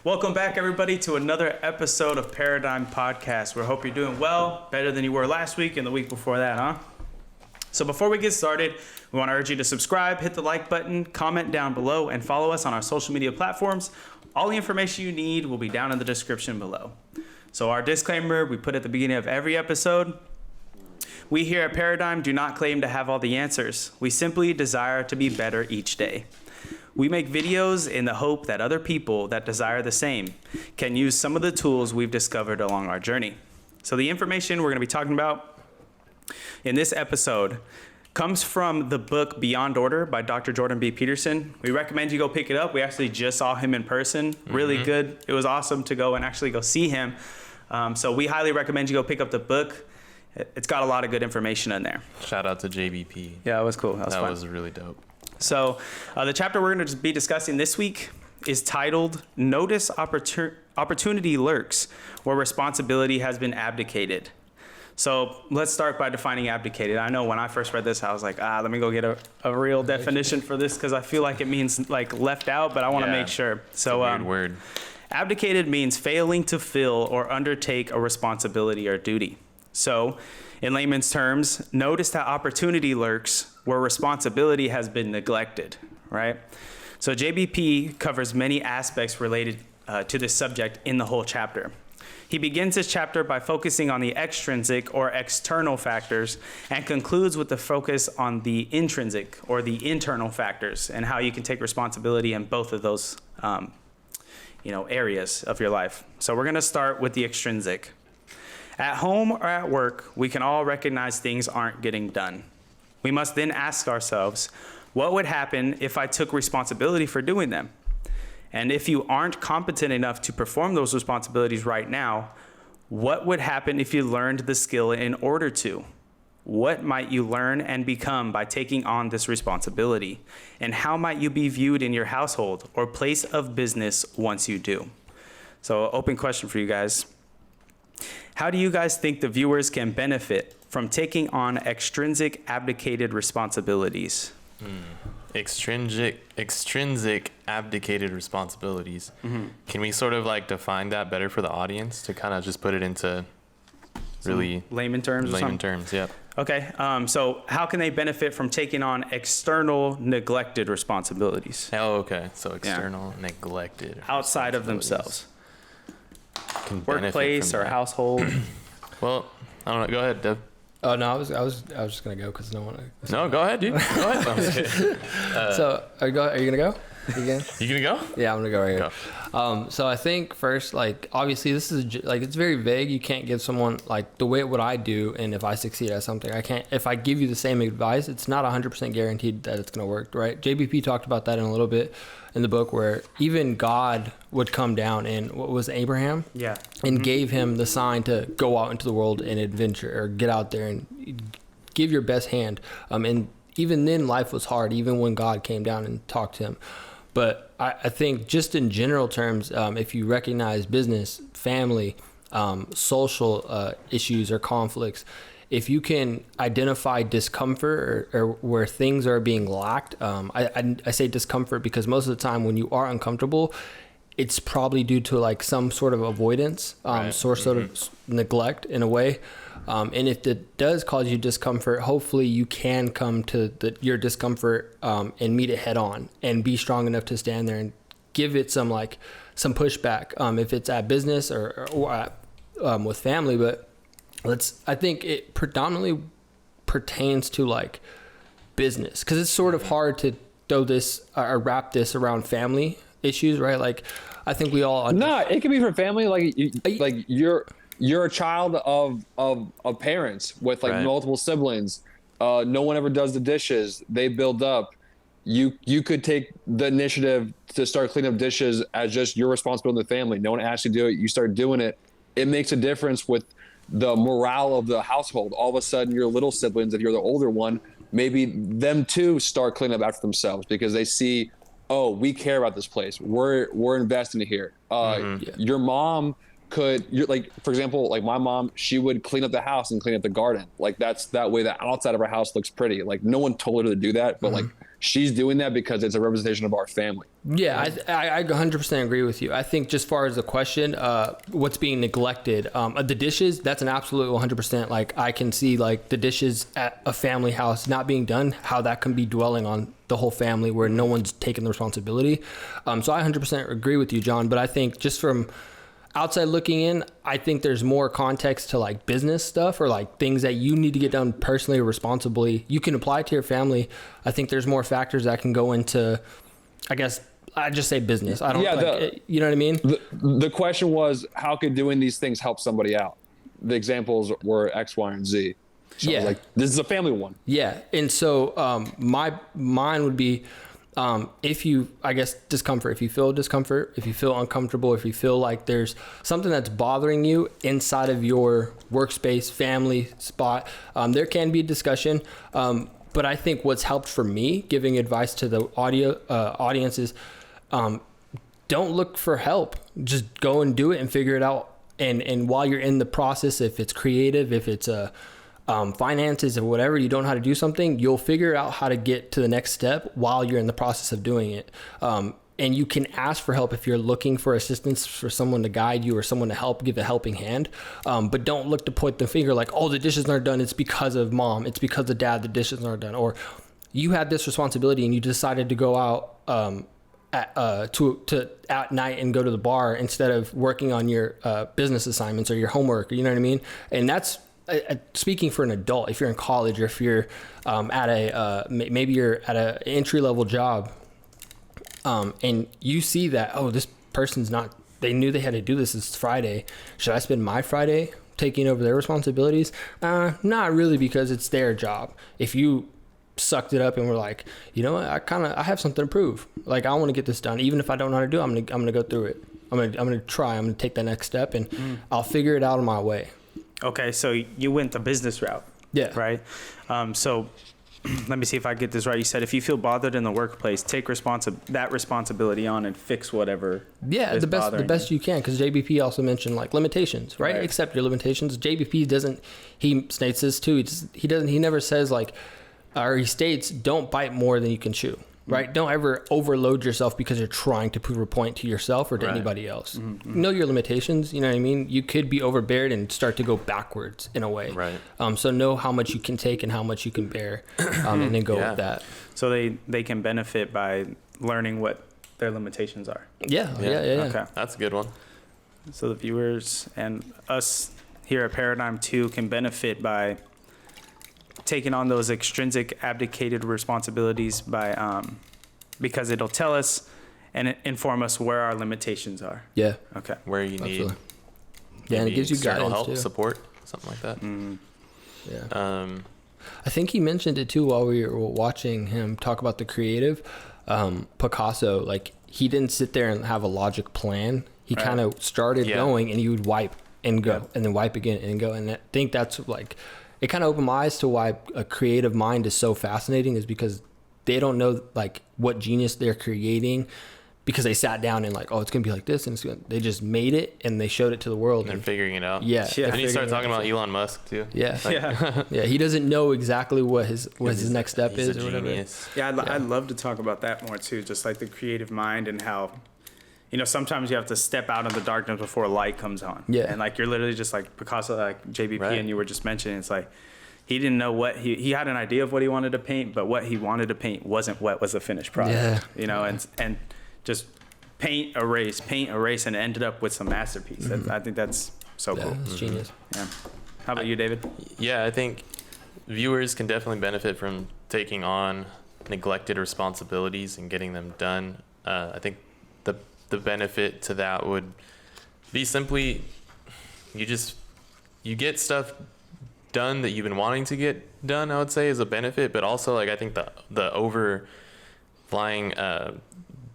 Welcome back, everybody, to another episode of Paradigm Podcast. We hope you're doing well, better than you were last week and the week before that, huh? So before we get started, we want to urge you to subscribe, hit the like button, comment down below, and follow us on our social media platforms. All the information you need will be down in the description below. So our disclaimer we put at the beginning of every episode: we here at Paradigm do not claim to have all the answers. We simply desire to be better each day. We make videos in the hope that other people that desire the same can use some of the tools we've discovered along our journey. So the information we're going to be talking about in this episode comes from the book Beyond Order by Dr. Jordan B. Peterson. We recommend you go pick it up. We actually just saw him in person. Really good. It was awesome to go and actually go see him. So we highly recommend you go pick up the book. It's got a lot of good information in there. Shout out to JBP. Yeah, it was cool. That was really dope. So the chapter we're going to be discussing this week is titled Notice Opportunity Lurks Where Responsibility Has Been Abdicated. So let's start by defining abdicated. I know when I first read this, I was like, let me go get a real definition for this because I feel like it means like left out, but I want to make sure. So weird word. Abdicated means failing to fill or undertake a responsibility or duty. So in layman's terms, notice that opportunity lurks where responsibility has been neglected, right? So JBP covers many aspects related to this subject in the whole chapter. He begins his chapter by focusing on the extrinsic or external factors and concludes with the focus on the intrinsic or the internal factors and how you can take responsibility in both of those areas of your life. So we're going to start with the extrinsic. At home or at work, we can all recognize things aren't getting done. We must then ask ourselves, what would happen if I took responsibility for doing them? And if you aren't competent enough to perform those responsibilities right now, what would happen if you learned the skill in order to? What might you learn and become by taking on this responsibility? And how might you be viewed in your household or place of business once you do? So, open question for you guys. How do you guys think the viewers can benefit from taking on extrinsic abdicated responsibilities? Extrinsic abdicated responsibilities. Can we sort of like define that better for the audience to kind of just put it into really layman terms? Layman terms, yeah. Okay, so how can they benefit from taking on external neglected responsibilities? Oh, okay. So external neglected outside of themselves. Workplace or household. Well, I don't know. Go ahead, Dev. Oh no, I was just gonna go because no one. No, go ahead, dude. Go ahead. So are you gonna go again? You gonna go? Yeah, I'm gonna go right here. So I think first, like obviously this is like it's very vague. You can't give someone like the way what I do, and if I succeed at something, I can't. If I give you the same advice, it's not 100% guaranteed that it's gonna work, right? JBP talked about that in a little bit in the book, where even God would come down and what was Abraham? Yeah. And gave him the sign to go out into the world and adventure or get out there and give your best hand. And even then life was hard, even when God came down and talked to him. But I think just in general terms, if you recognize business, family, social issues or conflicts, if you can identify discomfort or where things are being lacked, I say discomfort because most of the time when you are uncomfortable, it's probably due to like some sort of avoidance, sort of neglect in a way. And if it does cause you discomfort, hopefully you can come to your discomfort and meet it head on and be strong enough to stand there and give it some pushback if it's at business or with family. But I think it predominantly pertains to like business because it's sort of hard to throw this or wrap this around family issues, right? Like I think we all no, it could be for family. Like you're a child of parents with like multiple siblings. No one ever does the dishes. They build up. You could take the initiative to start cleaning up dishes as just your responsibility in the family. No one asks you to do it. You start doing it. It makes a difference with the morale of the household. All of a sudden, your little siblings, if you're the older one, maybe them too start cleaning up after themselves because they see, oh, we care about this place. We're investing here. Your mom could, for example, like my mom, she would clean up the house and clean up the garden. Like that's that way the outside of our house looks pretty. Like no one told her to do that, but like she's doing that because it's a representation of our family. Yeah, I 100% agree with you. I think just far as the question, what's being neglected, the dishes, that's an absolute 100%. Like I can see like the dishes at a family house not being done, how that can be dwelling on the whole family where no one's taking the responsibility. So I 100% agree with you, John. But I think just from outside looking in, I think there's more context to like business stuff or like things that you need to get done personally or responsibly. You can apply to your family. I think there's more factors that can go into, I guess, I just say business. I don't you know what I mean? The question was, how could doing these things help somebody out? The examples were X, Y, and Z. So yeah. Like this is a family one. Yeah. And so mine would be, if you, I guess, discomfort, if you feel discomfort, if you feel uncomfortable, if you feel like there's something that's bothering you inside of your workspace, family spot, there can be a discussion. But I think what's helped for me giving advice to the audience is, don't look for help. Just go and do it and figure it out. And while you're in the process, if it's creative, if it's finances or whatever, you don't know how to do something, you'll figure out how to get to the next step while you're in the process of doing it. And you can ask for help if you're looking for assistance, for someone to guide you or someone to help, give a helping hand. But don't look to point the finger like, oh, the dishes aren't done. It's because of mom. It's because of dad. The dishes aren't done. Or you had this responsibility and you decided to go out at night and go to the bar instead of working on your business assignments or your homework. You know what I mean? And that's speaking for an adult. If you're in college or if you're maybe you're at an entry-level job, and you see that, oh, this person's not, they knew they had to do this. It's Friday. Should I spend my Friday taking over their responsibilities? Not really, because it's their job. If you sucked it up and were like, you know what, I have something to prove. Like, I want to get this done. Even if I don't know how to do it, I'm going to go through it. I'm going to try. I'm going to take that next step and I'll figure it out on my way. Okay. So you went the business route. Yeah. Right. So let me see if I get this right. You said if you feel bothered in the workplace, take that responsibility on and fix whatever. Yeah, is the best you can, because JBP also mentioned like limitations, right? Right. Accept your limitations. JBP doesn't. He states this too. He never says like, or he states, don't bite more than you can chew. Right? Don't ever overload yourself because you're trying to prove a point to yourself or to anybody else. Mm-hmm. Know your limitations. You know what I mean? You could be overbeared and start to go backwards in a way. Right. So know how much you can take and how much you can bear, and then go with that. So they can benefit by learning what their limitations are. Yeah. Okay. That's a good one. So the viewers and us here at Paradigm 2 can benefit by taking on those extrinsic abdicated responsibilities by because it'll tell us and inform us where our limitations are. Yeah. Okay. Where you need and it gives you external guidance help, too. support, something like that. Yeah. I think he mentioned it too while we were watching him talk about the creative. Picasso, like, he didn't sit there and have a logic plan. He kind of started going, and he would wipe and go, and then wipe again and go. And I think that's like, it kind of opened my eyes to why a creative mind is so fascinating, is because they don't know like what genius they're creating, because they sat down and like, oh, it's gonna be like this, and they just made it and they showed it to the world. And they're figuring it out. Yeah. And you start talking about Elon Musk too. Yeah. Like, Yeah. He doesn't know exactly what his next step he's is a or whatever. genius. Yeah, I'd love to talk about that more too, just like the creative mind and how, you know, sometimes you have to step out of the darkness before light comes on. Yeah. And like, you're literally just like Picasso, like JBP, Right. and you were just mentioning, it's like, he didn't know what he had an idea of what he wanted to paint, but what he wanted to paint wasn't what was the finished product. Yeah. You know, and just paint, erase, and ended up with some masterpiece. I think that's so cool. It's genius. Yeah. How about you, David? Yeah, I think viewers can definitely benefit from taking on neglected responsibilities and getting them done. I think the benefit to that would be simply you get stuff done that you've been wanting to get done, I would say, is a benefit. But also, like, I think the overflying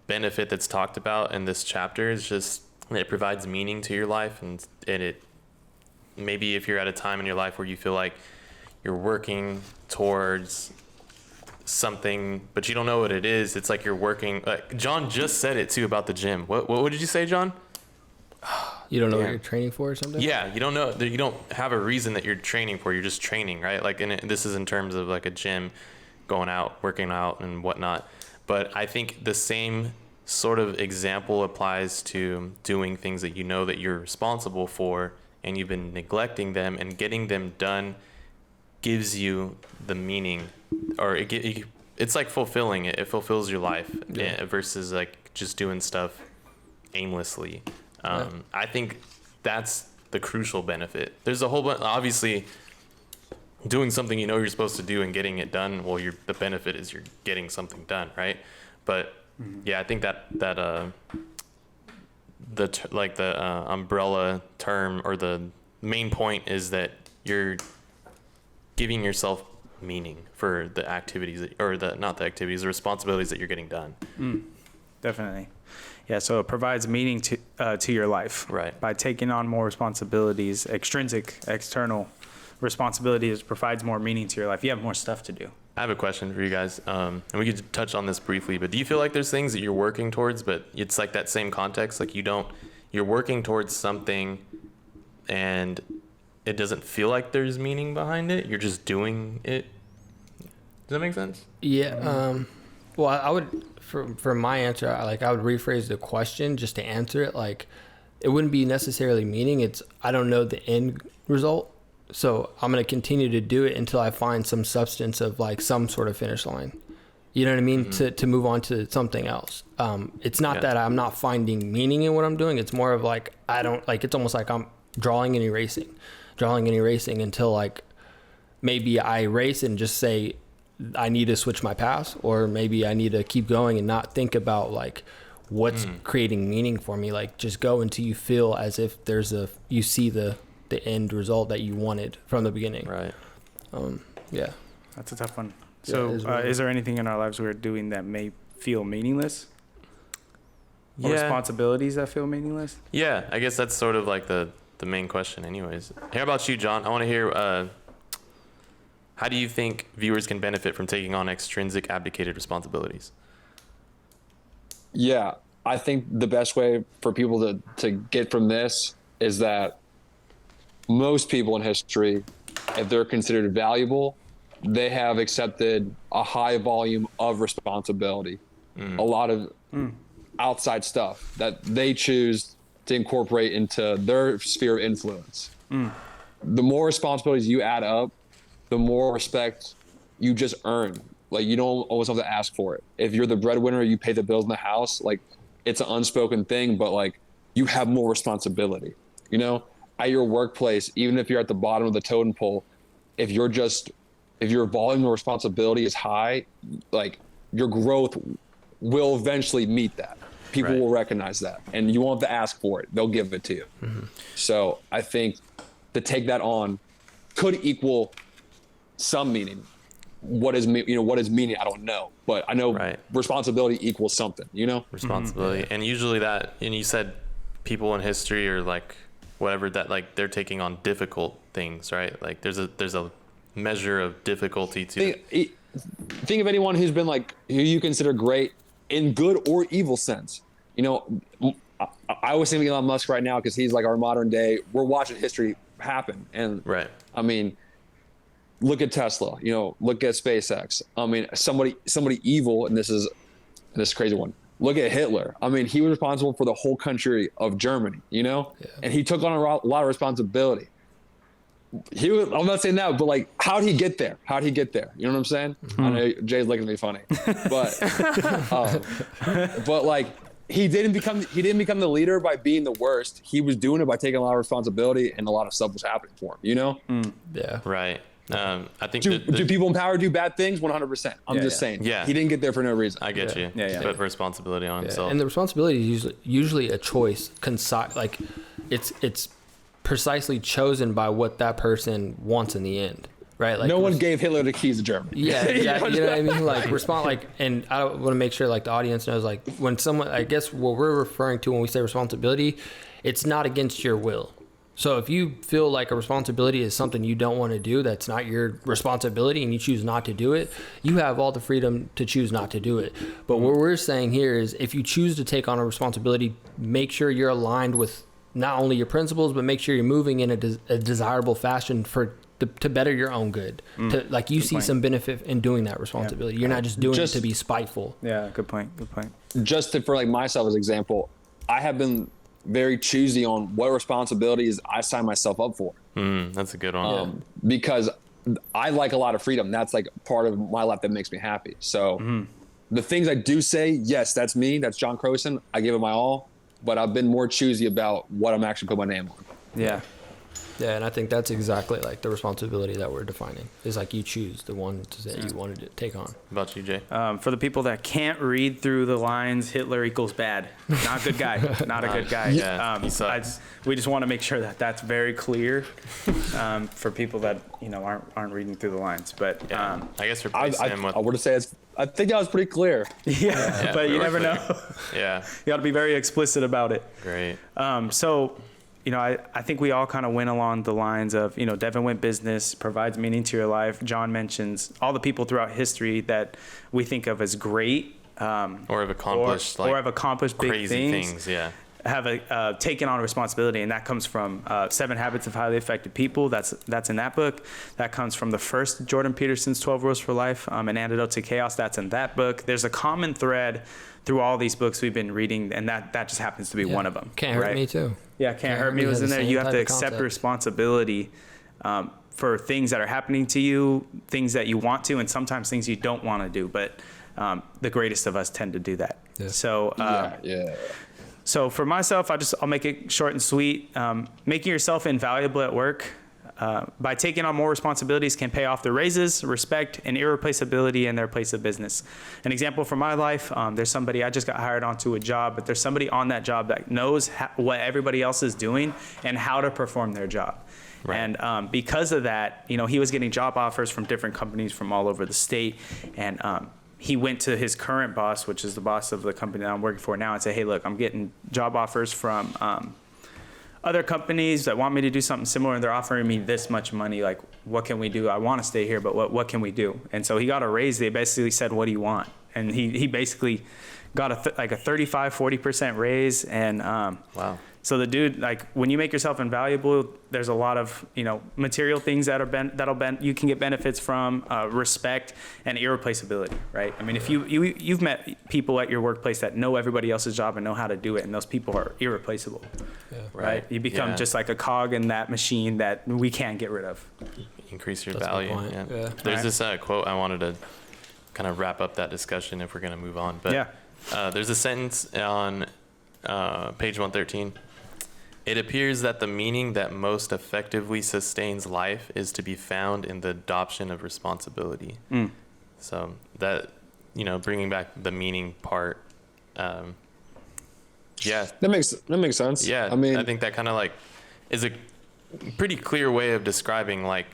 benefit that's talked about in this chapter is just it provides meaning to your life, and it maybe if you're at a time in your life where you feel like you're working towards something but you don't know what it is, it's like you're working, like John just said it too about the gym. What did you say, John? You don't know what you're training for or something? Yeah, you don't know. You don't have a reason that you're training for. You're just training, right? Like, this is in terms of like a gym. going out, working out and whatnot. But I think the same sort of example applies to doing things that you know that you're responsible for and you've been neglecting them, and getting them done gives you the meaning, or it's like fulfilling it. It fulfills your life versus like just doing stuff aimlessly. I think that's the crucial benefit. There's a whole bunch, obviously, doing something you know you're supposed to do and getting it done. Well, the benefit is you're getting something done, right? But yeah, I think that the umbrella term, or the main point, is that you're giving yourself meaning for the activities the responsibilities that you're getting done. Definitely. Yeah, so it provides meaning to your life. Right. By taking on more responsibilities, external responsibilities, provides more meaning to your life. You have more stuff to do. I have a question for you guys, and we could touch on this briefly, but do you feel like there's things that you're working towards, but it's like that same context, like you're working towards something and it doesn't feel like there's meaning behind it, you're just doing it? Does that make sense? Yeah. Well, I would, for my answer, I would rephrase the question just to answer it. Like, it wouldn't be necessarily meaning. It's, I don't know the end result, so I'm going to continue to do it until I find some substance of like some sort of finish line. You know what I mean? To move on to something else. It's not that I'm not finding meaning in what I'm doing. It's more of like, it's almost like I'm drawing and erasing until like maybe I erase and just say, I need to switch my path, or maybe I need to keep going and not think about like what's creating meaning for me. Like, just go until you feel as if you see the end result that you wanted from the beginning. Right. Yeah. That's a tough one. So is there anything in our lives we're doing that may feel meaningless? Or responsibilities that feel meaningless? Yeah, I guess that's sort of like the main question anyways. How about you, John? I want to hear, how do you think viewers can benefit from taking on extrinsic abdicated responsibilities? Yeah, I think the best way for people to get from this is that most people in history, if they're considered valuable, they have accepted a high volume of responsibility, a lot of outside stuff that they choose to incorporate into their sphere of influence. The more responsibilities you add up, the more respect you just earn. Like, you don't always have to ask for it. If you're the breadwinner, you pay the bills in the house, like, it's an unspoken thing, but like, you have more responsibility, you know? At your workplace, even if you're at the bottom of the totem pole, if your volume of responsibility is high, like, your growth will eventually meet that. People will recognize that, and you won't have to ask for it. They'll give it to you. So I think to take that on could equal some meaning. What is meaning? I don't know, but I know responsibility equals something, you know? Responsibility. And usually and you said people in history, or like whatever, that like they're taking on difficult things, right? Like there's a measure of difficulty to think of anyone who's been like, who you consider great in good or evil sense. You know, I was thinking Elon Musk right now because he's like our modern day. We're watching history happen, and I mean, look at Tesla. You know, look at SpaceX. I mean, somebody evil, and this is a crazy one. Look at Hitler. I mean, he was responsible for the whole country of Germany. You know, and he took on a lot of responsibility. I'm not saying that, but like, how'd he get there? You know what I'm saying? I know Jay's looking at me funny, but like, he didn't become the leader by being the worst. He was doing it by taking a lot of responsibility, and a lot of stuff was happening for him, you know? Yeah. Right. I think do people in power do bad things? 100%. I'm just saying. Yeah. He didn't get there for no reason. I get you. Yeah. But responsibility on himself. And the responsibility is usually a choice. Like, it's precisely chosen by what that person wants in the end, right? Like, no one gave Hitler the keys to Germany. Yeah, you know what I mean? Like, and I want to make sure like the audience knows, like, when someone, I guess what we're referring to when we say responsibility, it's not against your will. So if you feel like a responsibility is something you don't want to do, that's not your responsibility, and you choose not to do it, you have all the freedom to choose not to do it. But what we're saying here is, if you choose to take on a responsibility, make sure you're aligned with not only your principles, but make sure you're moving in a desirable fashion for to better your own good. To like you see point. some benefit in doing that responsibility. You're not just doing it to be spiteful. Yeah, good point. Just for like myself as example, I have been very choosy on what responsibilities I sign myself up for. That's a good one. Because I like a lot of freedom. That's like part of my life that makes me happy. So the things I do say, yes, that's me. That's John Croson. I give it my all, but I've been more choosy about what I'm actually putting my name on. Yeah. Yeah, and I think that's exactly like the responsibility that we're defining. Is like you choose the one that you wanted to take on. How about you, Jay? For the people that can't read through the lines, Hitler equals bad. Not a good guy. Not a good guy. Yeah, he sucks. We just want to make sure that that's very clear for people that aren't reading through the lines. But I guess replace him with. I would say I think that was pretty clear. yeah, but you never know. Yeah. You got to be very explicit about it. Great. So, I think we all kind of went along the lines of, Devin went business, provides meaning to your life. John mentions all the people throughout history that we think of as great. Or have accomplished or have accomplished big crazy things. Yeah. Have taken on responsibility, and that comes from 7 Habits of Highly Effective People. That's in that book. That comes from the first Jordan Peterson's 12 Rules for Life, An Antidote to Chaos. That's in that book. There's a common thread through all these books we've been reading, and that just happens to be one of them. Can't Hurt Me too. Yeah, Can't Hurt Me was in there. You have to accept responsibility for things that are happening to you, things that you want to, and sometimes things you don't want to do. But the greatest of us tend to do that. Yeah. So So for myself, I'll make it short and sweet. Making yourself invaluable at work by taking on more responsibilities can pay off the raises, respect, and irreplaceability in their place of business. An example from my life, there's somebody, I just got hired onto a job, but there's somebody on that job that knows what everybody else is doing and how to perform their job. Right. And because of that, he was getting job offers from different companies from all over the state. And he went to his current boss, which is the boss of the company that I'm working for now, and said, hey, look, I'm getting job offers from other companies that want me to do something similar, and they're offering me this much money. Like, what can we do? I want to stay here, but what can we do? And so he got a raise. They basically said, what do you want? And he basically got a 35-40% raise. And wow. So the dude, like, when you make yourself invaluable, there's a lot of material things that you can get benefits from, respect and irreplaceability, right? I mean, if you've met people at your workplace that know everybody else's job and know how to do it, and those people are irreplaceable, right? You become just like a cog in that machine that we can't get rid of. Increase your value. Yeah. There's this quote I wanted to kind of wrap up that discussion if we're going to move on, but there's a sentence on page 113. It appears that the meaning that most effectively sustains life is to be found in the adoption of responsibility. So that, bringing back the meaning part, that makes sense. Yeah, I mean, I think that kind of like is a pretty clear way of describing like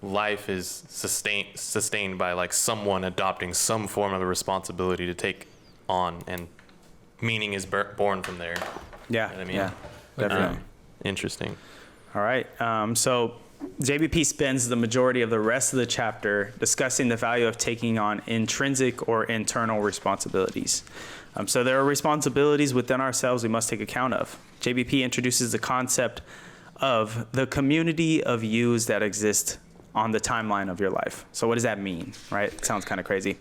life is sustained by like someone adopting some form of a responsibility to take on, and meaning is born from there. Yeah, you know what I mean? Yeah. Definitely. Interesting. All right. So JBP spends the majority of the rest of the chapter discussing the value of taking on intrinsic or internal responsibilities. So there are responsibilities within ourselves we must take account of. JBP introduces the concept of the community of yous that exist on the timeline of your life. So what does that mean, right? It sounds kind of crazy.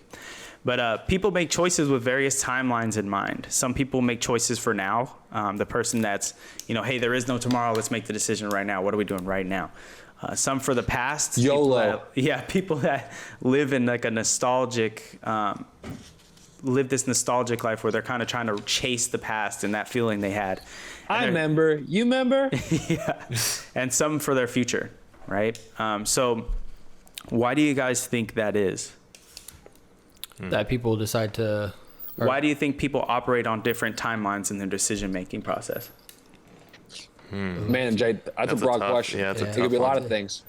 But people make choices with various timelines in mind. Some people make choices for now. The person that's, hey, there is no tomorrow. Let's make the decision right now. What are we doing right now? Some for the past. YOLO. People that live in like a nostalgic, live this nostalgic life where they're kind of trying to chase the past and that feeling they had. I remember. You remember? Yeah. And some for their future, right? So why do you guys think that is? That people decide to... Why do you think people operate on different timelines in their decision-making process? Man, Jay, that's a broad question. Yeah, it could be a lot of things.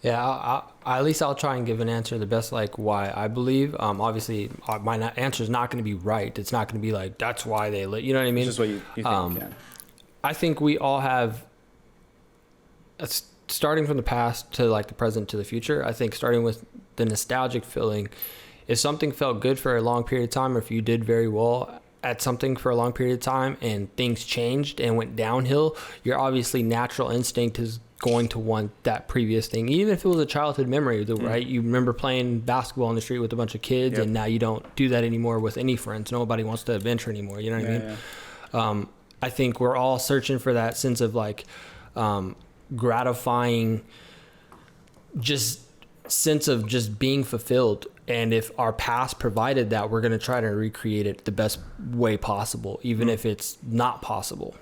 Yeah, at least I'll try and give an answer the best, like why I believe. Obviously, my answer is not going to be right. It's not going to be like, that's why they live. You know what I mean? It's just what you think. Yeah. I think we all have, starting from the past to like the present to the future, I think starting with the nostalgic feeling, if something felt good for a long period of time, or if you did very well at something for a long period of time and things changed and went downhill, your obviously natural instinct is going to want that previous thing, even if it was a childhood memory, right? You remember playing basketball on the street with a bunch of kids, and now you don't do that anymore with any friends. Nobody wants to adventure anymore. You know what I mean? I think we're all searching for that sense of like gratifying, just sense of just being fulfilled. And if our past provided that, we're going to try to recreate it the best way possible, even if it's not possible.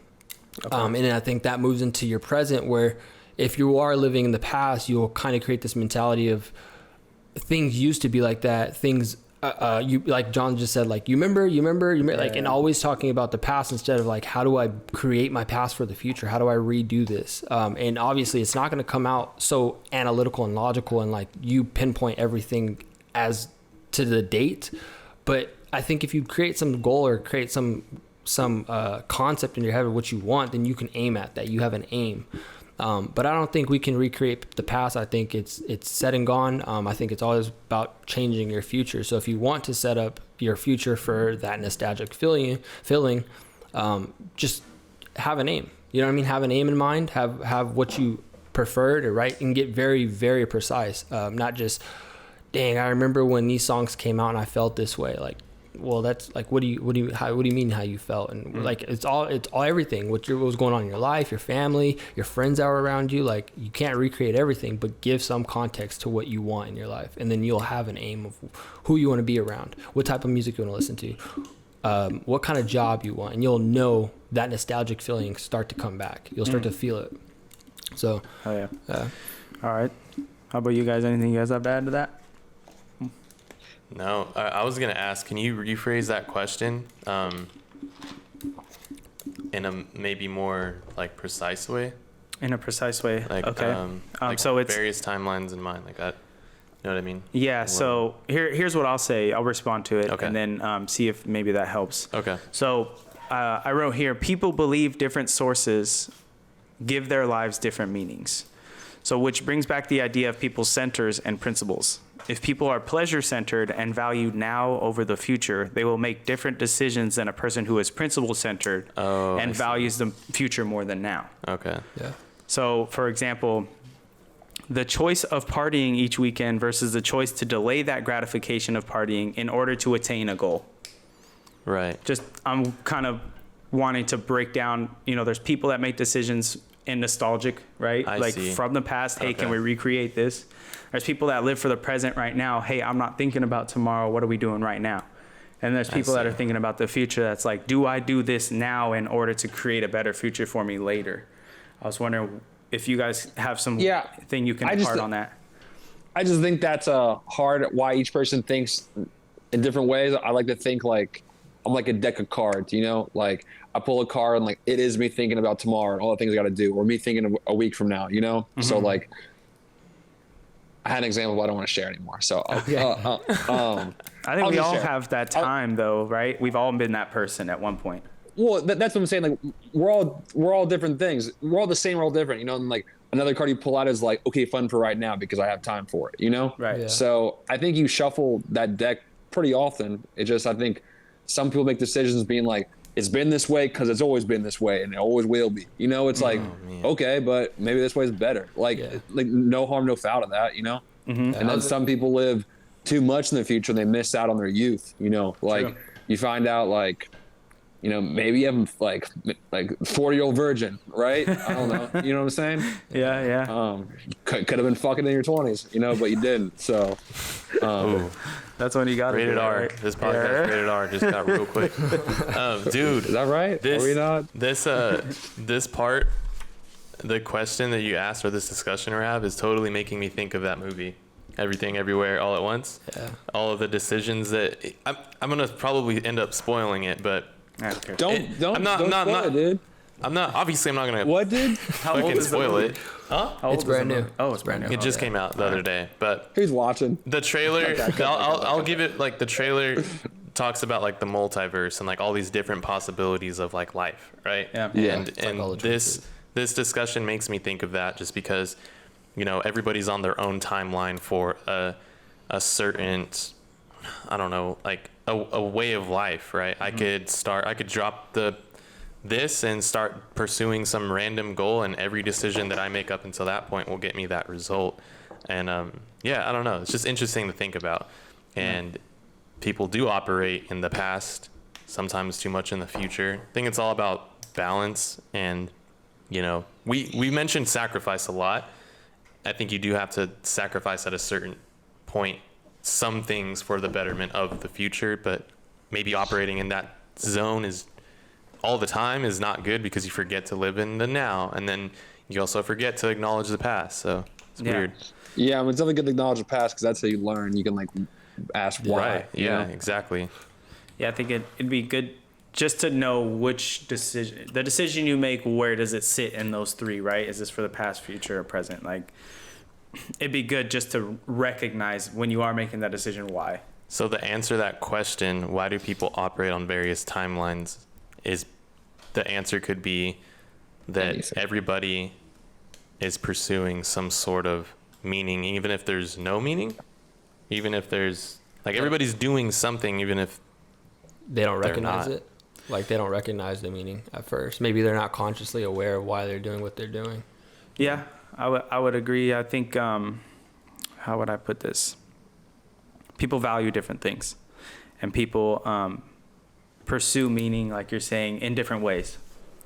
Okay. And I think that moves into your present, where if you are living in the past, you'll kind of create this mentality of things used to be like that. Things, you like John just said, like, you remember, like, and always talking about the past instead of like, how do I create my past for the future? How do I redo this? And obviously it's not going to come out so analytical and logical and like you pinpoint everything as to the date. But I think if you create some goal or create some concept in your head of what you want, then you can aim at that. You have an aim. But I don't think we can recreate the past. I think it's said and gone. I think it's always about changing your future. So if you want to set up your future for that nostalgic feeling, just have an aim. You know what I mean? Have an aim in mind. Have what you prefer to write, and get very, very precise. Not just, dang, I remember when these songs came out and I felt this way. Like, well, that's like, what do you mean how you felt? And like, it's all everything. What was going on in your life, your family, your friends that were around you. Like, you can't recreate everything, but give some context to what you want in your life, and then you'll have an aim of who you want to be around, what type of music you want to listen to, what kind of job you want, and you'll know that nostalgic feeling start to come back. You'll start to feel it. So, all right. How about you guys? Anything you guys have to add to that? No, I was going to ask, can you rephrase that question in a maybe more like precise way? In a precise way. Like, okay. Like so it's various timelines in mind, like that. You know what I mean? Yeah. So here's what I'll say. I'll respond to it, okay, and then see if maybe that helps. Okay. So I wrote here, people believe different sources give their lives different meanings. So which brings back the idea of people's centers and principles. If people are pleasure-centered and value now over the future, they will make different decisions than a person who is principle-centered and values the future more than now. Okay. Yeah. So, for example, the choice of partying each weekend versus the choice to delay that gratification of partying in order to attain a goal. Right. Just, I'm kind of wanting to break down, there's people that make decisions in nostalgic, right? I see. From the past, hey, can we recreate this? There's people that live for the present right now. Hey, I'm not thinking about tomorrow. What are we doing right now? And there's people that are thinking about the future. That's like, do I do this now in order to create a better future for me later? I was wondering if you guys have some thing you can impart on that. I just think that's hard why each person thinks in different ways. I like to think like I'm like a deck of cards, like I pull a card and like it is me thinking about tomorrow and all the things I got to do, or me thinking of a week from now, Mm-hmm. So like I had an example, but I don't want to share anymore. So I think we all have that time though, right? We've all been that person at one point. Well, that's what I'm saying. Like we're all different things. We're all the same. We're all different, And like another card you pull out is like, okay, fun for right now because I have time for it, Right. Yeah. So I think you shuffle that deck pretty often. It just, I think some people make decisions being like, it's been this way because it's always been this way and it always will be. It's like, okay, but maybe this way is better. Like no harm, no foul to that, Mm-hmm. And then some people live too much in the future and they miss out on their youth, Like True. You find out like, maybe you have like 40-year-old virgin, right? I don't know. You know what I'm saying? Yeah. Could have been fucking in your 20s, but you didn't. So, that's when you got rated R. Right? This podcast rated R just got real quick. Dude, is that right? Are we not? This part, the question that you asked or this discussion we have is totally making me think of that movie. Everything, Everywhere, All at Once. Yeah. All of the decisions that I'm gonna probably end up spoiling it, but don't spoil it, dude. I'm not gonna. What, dude? Fucking spoil it. Huh? It's brand new. Oh, it's brand new. It just came out the other day, but who's watching? The trailer. I'll give it like the trailer talks about like the multiverse and like all these different possibilities of like life, right? Yeah. And this discussion makes me think of that just because, everybody's on their own timeline for a certain, I don't know, like a way of life, right? Mm-hmm. I could drop the this and start pursuing some random goal, and every decision that I make up until that point will get me that result. And yeah, I don't know. It's just interesting to think about. And people do operate in the past, sometimes too much in the future. I think it's all about balance. And, you know, we mentioned sacrifice a lot. I think you do have to sacrifice at a certain point some things for the betterment of the future, but maybe operating in that zone is all the time is not good, because you forget to live in the now, and then you also forget to acknowledge the past. So it's weird. Yeah, I mean, it's definitely good to acknowledge the past, because that's how you learn. You can like ask why. Right. Yeah, exactly. Yeah, I think it'd be good just to know which the decision you make, where does it sit in those three, right? Is this for the past, future, or present? Like, it'd be good just to recognize when you are making that decision, why. So to answer that question, why do people operate on various timelines, is the answer could be that everybody is pursuing some sort of meaning, even if there's no meaning, even if there's like everybody's doing something, even if they don't recognize it. Like they don't recognize the meaning at first. Maybe they're not consciously aware of why they're doing what they're doing. Yeah, I would agree. I think, how would I put this? People value different things, and people pursue meaning, like you're saying, in different ways.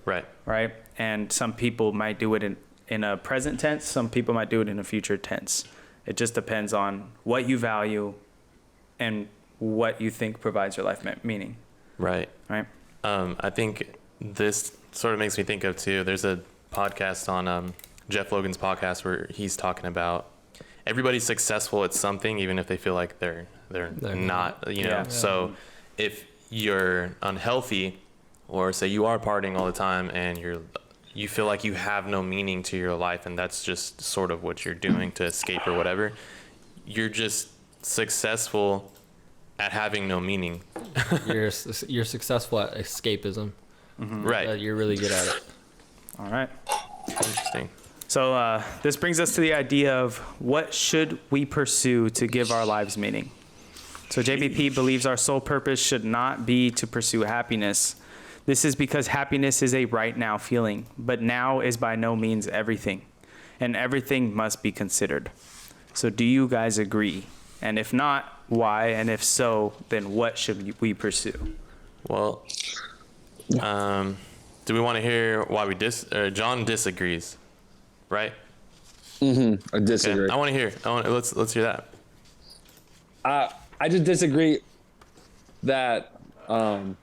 Right. Right. And some people might do it in a present tense. Some people might do it in a future tense. It just depends on what you value and what you think provides your life meaning. Right. Right. I think this sort of makes me think of too, there's a podcast on Jeff Logan's podcast where he's talking about everybody's successful at something, even if they feel like they're not, you know. So if you're unhealthy, or say you are partying all the time and you feel like you have no meaning to your life, and that's just sort of what you're doing to escape or whatever, you're just successful at having no meaning. You're successful at escapism. Mm-hmm. Right. You're really good at it. All right. Interesting. So this brings us to the idea of what should we pursue to give our lives meaning. So JBP believes our sole purpose should not be to pursue happiness. This is because happiness is a right now feeling, but now is by no means everything, and everything must be considered. So do you guys agree? And if not, why? And if so, then what should we pursue? Well, do we want to hear why John disagrees, right? I disagree. Okay. I want to hear. Let's hear that. I just disagree that the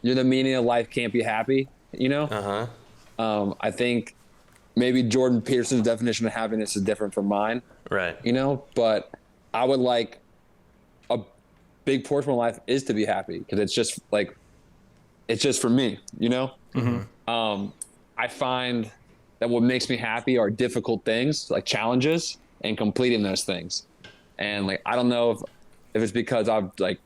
meaning of life can't be happy, you know? I think maybe Jordan Peterson's definition of happiness is different from mine. Right. You know, but I would like a big portion of my life is to be happy, because it's just for me, you know? Mm-hmm. I find that what makes me happy are difficult things, like challenges, and completing those things. And like, I don't know if it's because I've like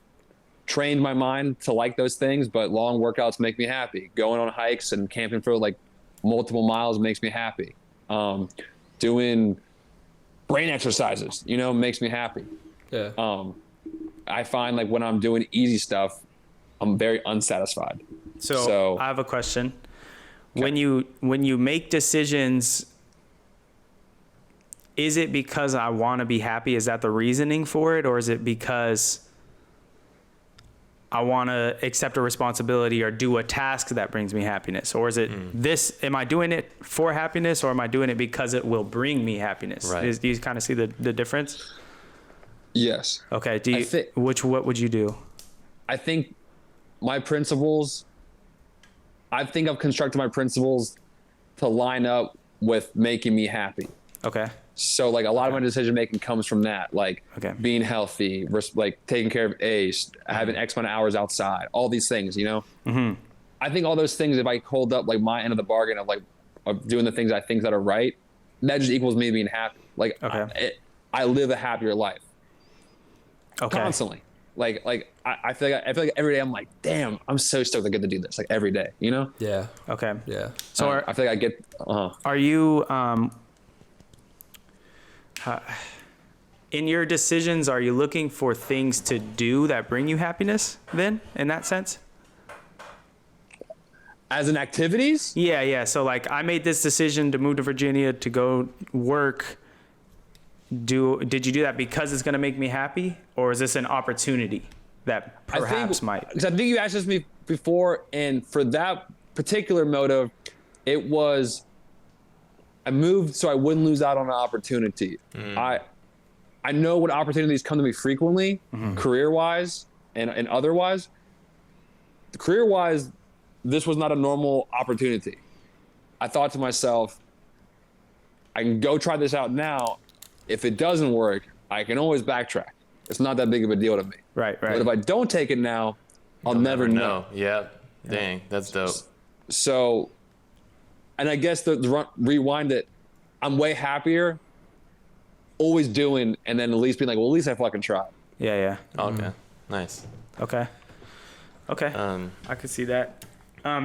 trained my mind to like those things, but long workouts make me happy. Going on hikes and camping for like multiple miles makes me happy. Doing brain exercises, you know, makes me happy. Yeah. I find like when I'm doing easy stuff, I'm very unsatisfied. So I have a question. Okay. When you make decisions, is it because I want to be happy? Is that the reasoning for it? Or is it because I want to accept a responsibility or do a task that brings me happiness? Or is it am I doing it for happiness, or am I doing it because it will bring me happiness? Right. Do you kind of see the difference? Yes. Okay. What would you do? I think my principles, I've constructed my principles to line up with making me happy. Okay. So like a lot of my decision making comes from that, like being healthy, like taking care of having X amount of hours outside, all these things, you know. Mm-hmm. I think all those things, if I hold up like my end of the bargain of doing the things I think that are right, that just equals me being happy. Like I live a happier life. Okay. Constantly. Like I feel like every day I'm like, damn, I'm so stoked I get to do this, like every day, you know? Yeah. Okay. Yeah. So I feel like I get. Are you in your decisions, are you looking for things to do that bring you happiness then, in that sense? As in activities? Yeah. So like I made this decision to move to Virginia to go work. Did you do that because it's going to make me happy, or is this an opportunity that perhaps might? Because I think you asked this me before, and for that particular motive, it was I moved so I wouldn't lose out on an opportunity. I know what opportunities come to me frequently, career-wise and otherwise. Career-wise, this was not a normal opportunity. I thought to myself, I can go try this out now. If it doesn't work, I can always backtrack. It's not that big of a deal to me. Right. But if I don't take it now, I'll never know. Yeah. Dang, that's dope. So, and I guess the rewind it, I'm way happier always doing, and then at least being like, well, at least I fucking tried. Yeah. Okay. Nice. Okay. I could see that.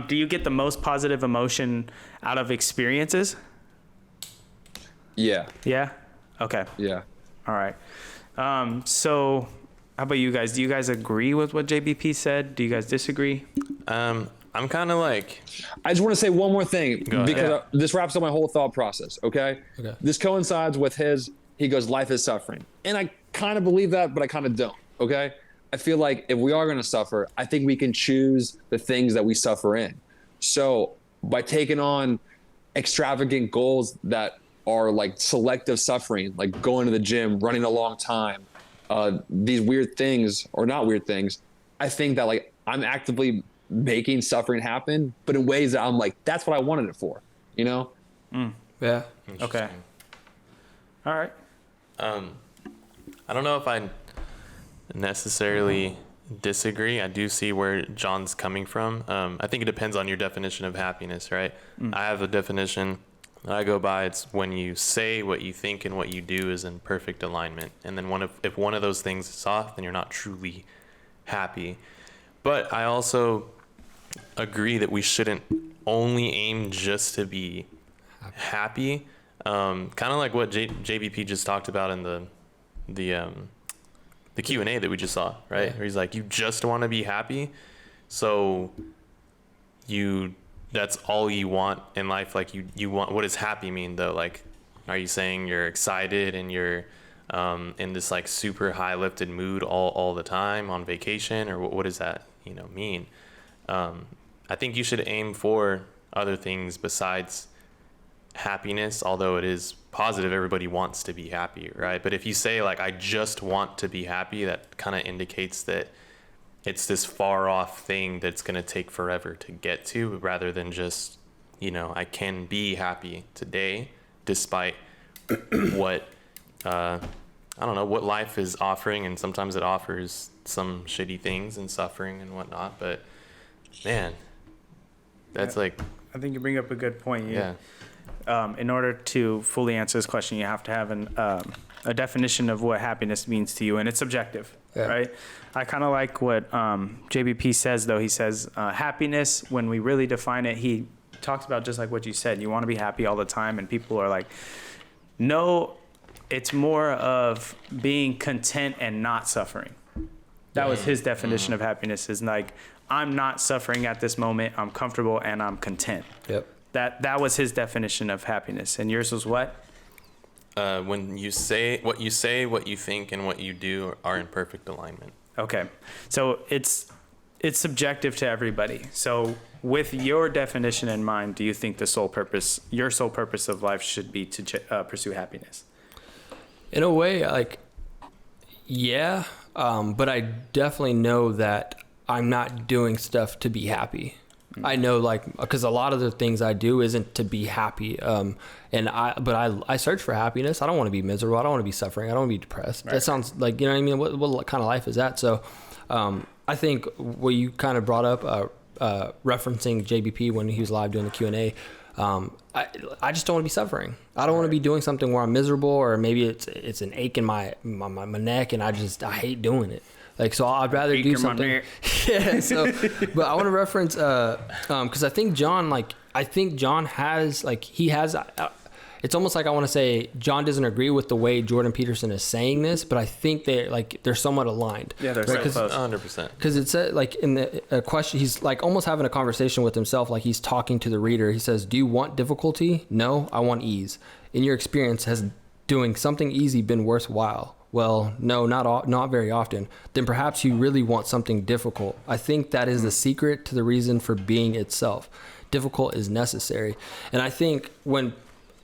Do you get the most positive emotion out of experiences? Yeah. Yeah? Okay. Yeah. All right. So how about you guys? Do you guys agree with what JBP said? Do you guys disagree? I'm kind of like... I just want to say one more thing because Yeah. this wraps up my whole thought process, okay? This coincides with he goes, life is suffering. And I kind of believe that, but I kind of don't, okay? I feel like if we are going to suffer, I think we can choose the things that we suffer in. So by taking on extravagant goals that are like selective suffering, like going to the gym, running a long time, these weird things or not weird things, I think that like I'm actively making suffering happen, but in ways that I'm like, that's what I wanted it for, you know? Yeah. Okay. All right. I don't know if I necessarily disagree. I do see where John's coming from. I think it depends on your definition of happiness, right? I have a definition that I go by. It's when you say what you think and what you do is in perfect alignment. And then if one of those things is off, then you're not truly happy. But I also agree that we shouldn't only aim just to be happy. Kind of like what JBP just talked about in the Q&A that we just saw, right? Where he's like, you just want to be happy, so that's all you want in life. Like you want, what does happy mean though? Like, are you saying you're excited and you're in this like super high lifted mood all the time on vacation, or what does that mean? I think you should aim for other things besides happiness, although it is positive. Everybody wants to be happy, right? But if you say like, I just want to be happy, that kind of indicates that it's this far off thing that's going to take forever to get to, rather than just, I can be happy today despite what, I don't know, what life is offering. And sometimes it offers some shitty things and suffering and whatnot, but man, that's like, I think you bring up a good point. Yeah. In order to fully answer this question, you have to have a definition of what happiness means to you, and it's subjective, right? I kind of like what JBP says, though. He says happiness, when we really define it, he talks about just like what you said. You want to be happy all the time, and people are like, no, it's more of being content and not suffering. That was his definition of happiness, is like, I'm not suffering at this moment. I'm comfortable and I'm content. Yep. That was his definition of happiness. And yours was what? When you say, what you think, and what you do are in perfect alignment. Okay. So it's subjective to everybody. So with your definition in mind, do you think your sole purpose of life should be to pursue happiness? In a way, like, yeah. But I definitely know that I'm not doing stuff to be happy. I know, like, because a lot of the things I do isn't to be happy. But I search for happiness. I don't want to be miserable. I don't want to be suffering. I don't want to be depressed. Right. That sounds like, you know what I mean? What kind of life is that? So, I think what you kind of brought up, referencing JBP when he was live doing the Q&A, I just don't want to be suffering. I don't want to be doing something where I'm miserable, or maybe it's an ache in my neck, and I hate doing it. Like, so I'd rather do something. Yeah. So, but I want to reference, cause I think John has, like, he has, it's almost like I want to say John doesn't agree with the way Jordan Peterson is saying this, but I think they're somewhat aligned. Yeah, they're right? so close. 100%. Because it's like in the question, he's like almost having a conversation with himself, like he's talking to the reader. He says, "Do you want difficulty? No, I want ease. In your experience, has doing something easy been worthwhile? Well, no, not very often. Then perhaps you really want something difficult. I think that is the secret to the reason for being itself. Difficult is necessary." And I think when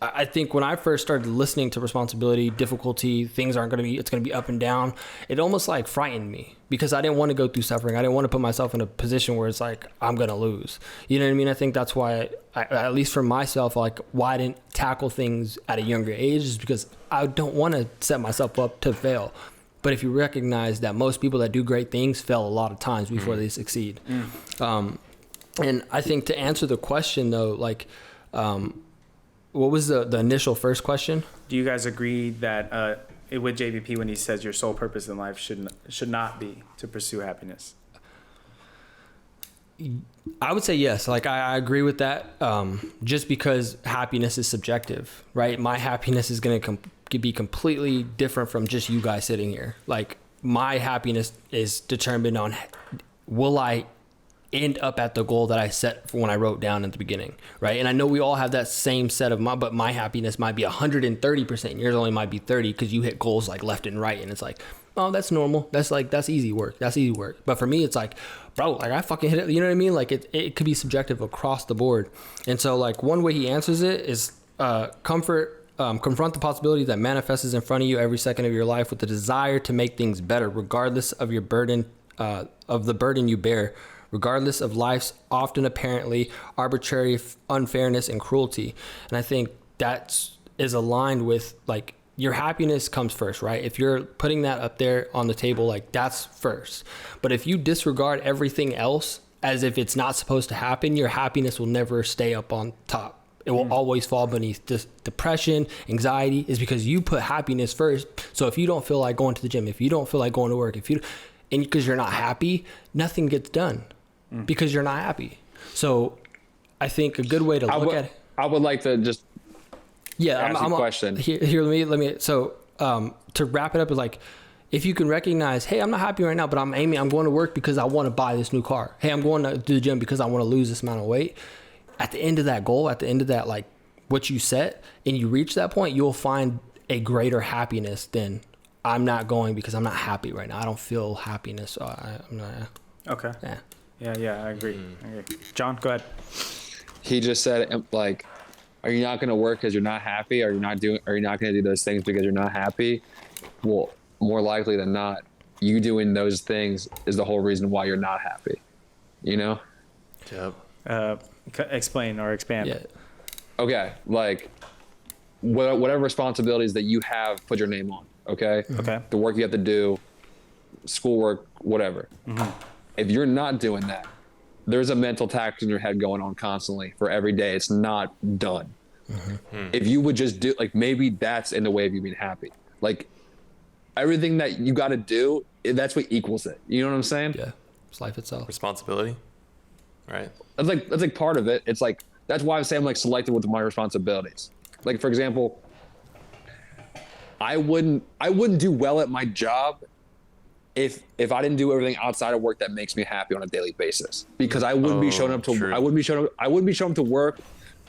I first started listening to responsibility, difficulty, things aren't going to be, it's going to be up and down. It almost like frightened me because I didn't want to go through suffering. I didn't want to put myself in a position where it's like, I'm going to lose. You know what I mean? I think that's why, at least for myself, like why I didn't tackle things at a younger age is because I don't want to set myself up to fail. But if you recognize that most people that do great things fail a lot of times before they succeed. And I think to answer the question though, like, what was the initial first question? Do you guys agree that with JVP when he says your sole purpose in life should not be to pursue happiness? I would say yes. Like I agree with that. Just because happiness is subjective, right? My happiness is going to be completely different from just you guys sitting here. Like my happiness is determined on will I end up at the goal that I set for when I wrote down at the beginning, right? And I know we all have that same set of but my happiness might be 130%. Yours only might be 30 because you hit goals like left and right, and it's like, oh, that's normal. That's easy work. That's easy work. But for me, it's like, bro, like I fucking hit it. You know what I mean? Like it could be subjective across the board. And so like one way he answers it is confront the possibility that manifests in front of you every second of your life with the desire to make things better, regardless of your burden, of the burden you bear, regardless of life's often apparently arbitrary unfairness and cruelty. And I think that is aligned with like your happiness comes first, right? If you're putting that up there on the table, like that's first. But if you disregard everything else as if it's not supposed to happen, your happiness will never stay up on top. It will always fall beneath this depression, anxiety, is because you put happiness first. So if you don't feel like going to the gym, if you don't feel like going to work, and because you're not happy, nothing gets done because you're not happy. So I think a good way to look at it. I would like to just ask you a question. Here, let me. So to wrap it up, is like, if you can recognize, hey, I'm not happy right now, but I'm going to work because I want to buy this new car. Hey, I'm going to the gym because I want to lose this amount of weight. At the end of that goal, at the end of that, like what you set, and you reach that point, you'll find a greater happiness than I'm not going because I'm not happy right now. I don't feel happiness. So I'm not. Okay. Yeah. Yeah, I agree. John, go ahead. He just said, like, are you not going to work because you're not happy? Are you not going to do those things because you're not happy? Well, more likely than not, you doing those things is the whole reason why you're not happy. You know? Yep. Explain or expand. Yeah. Okay, like whatever responsibilities that you have, put your name on. Okay. Okay. The work you have to do, schoolwork, whatever. If you're not doing that, there's a mental tax in your head going on constantly for every day. It's not done. If you would just do, like, maybe that's in the way of you being happy. Like everything that you got to do, that's what equals it. You know what I'm saying? Yeah. It's life itself. Responsibility. Right. That's like part of it. It's like, that's why I'm saying I'm like selective with my responsibilities. Like, for example, I wouldn't do well at my job if I didn't do everything outside of work that makes me happy on a daily basis, because I wouldn't be showing up to work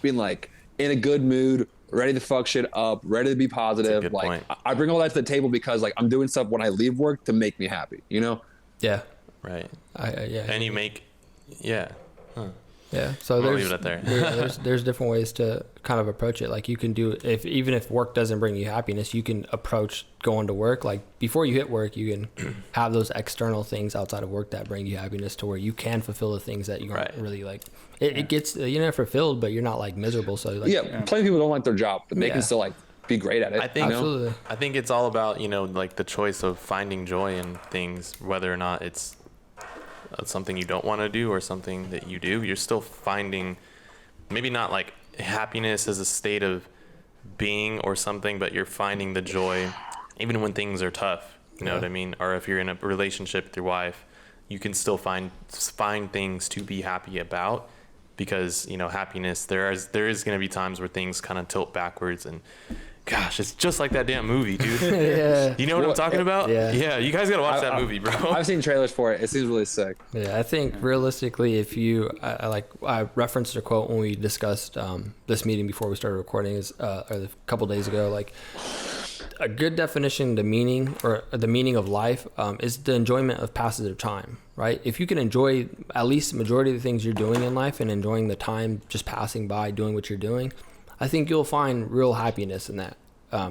being like in a good mood, ready to fuck shit up, ready to be positive. Like point. I bring all that to the table because like I'm doing stuff when I leave work to make me happy, you know? Yeah. Right. Yeah. And you make, yeah. Huh. Yeah. So I'll leave it there. there's different ways to kind of approach it. Like you can do, even if work doesn't bring you happiness, you can approach going to work. Like before you hit work, you can have those external things outside of work that bring you happiness to where you can fulfill the things that you aren't really like. It gets, you're not fulfilled, but you're not like miserable. So like, plenty of people don't like their job, but they can still like be great at it. I think, absolutely. I think it's all about, like the choice of finding joy in things, whether or not it's something you don't want to do or something that you do. You're still finding, maybe not like happiness as a state of being or something, but you're finding the joy even when things are tough. You know what I mean? Or if you're in a relationship with your wife, you can still find things to be happy about, because, you know, happiness, there is going to be times where things kind of tilt backwards, and gosh, it's just like that damn movie, dude. Yeah. You know what I'm talking about? Yeah. Yeah, you guys got to watch that movie, bro. I've seen trailers for it. It seems really sick. Yeah, I think realistically, if you, I referenced a quote when we discussed this meeting before we started recording, or a couple days ago, like a good definition, the meaning of life is the enjoyment of passage of time, right? If you can enjoy at least the majority of the things you're doing in life and enjoying the time just passing by doing what you're doing, I think you'll find real happiness in that.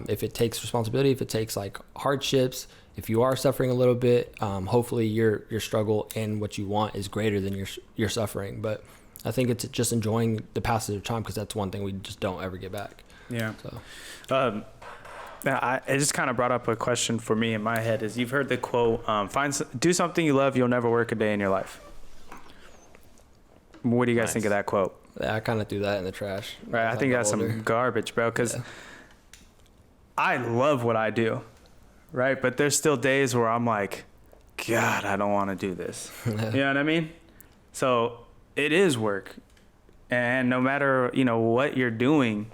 If it takes responsibility, if it takes like hardships, if you are suffering a little bit, hopefully your struggle and what you want is greater than your suffering. But I think it's just enjoying the passage of time, because that's one thing we just don't ever get back. Yeah. So. It just kind of brought up a question for me in my head. Is you've heard the quote, do something you love, you'll never work a day in your life. What do you guys think of that quote? Yeah, I kind of threw that in the trash. Right, I think that's some garbage, bro, because I love what I do, right? But there's still days where I'm like, God, I don't want to do this. You know what I mean? So it is work. And no matter, you know, what you're doing,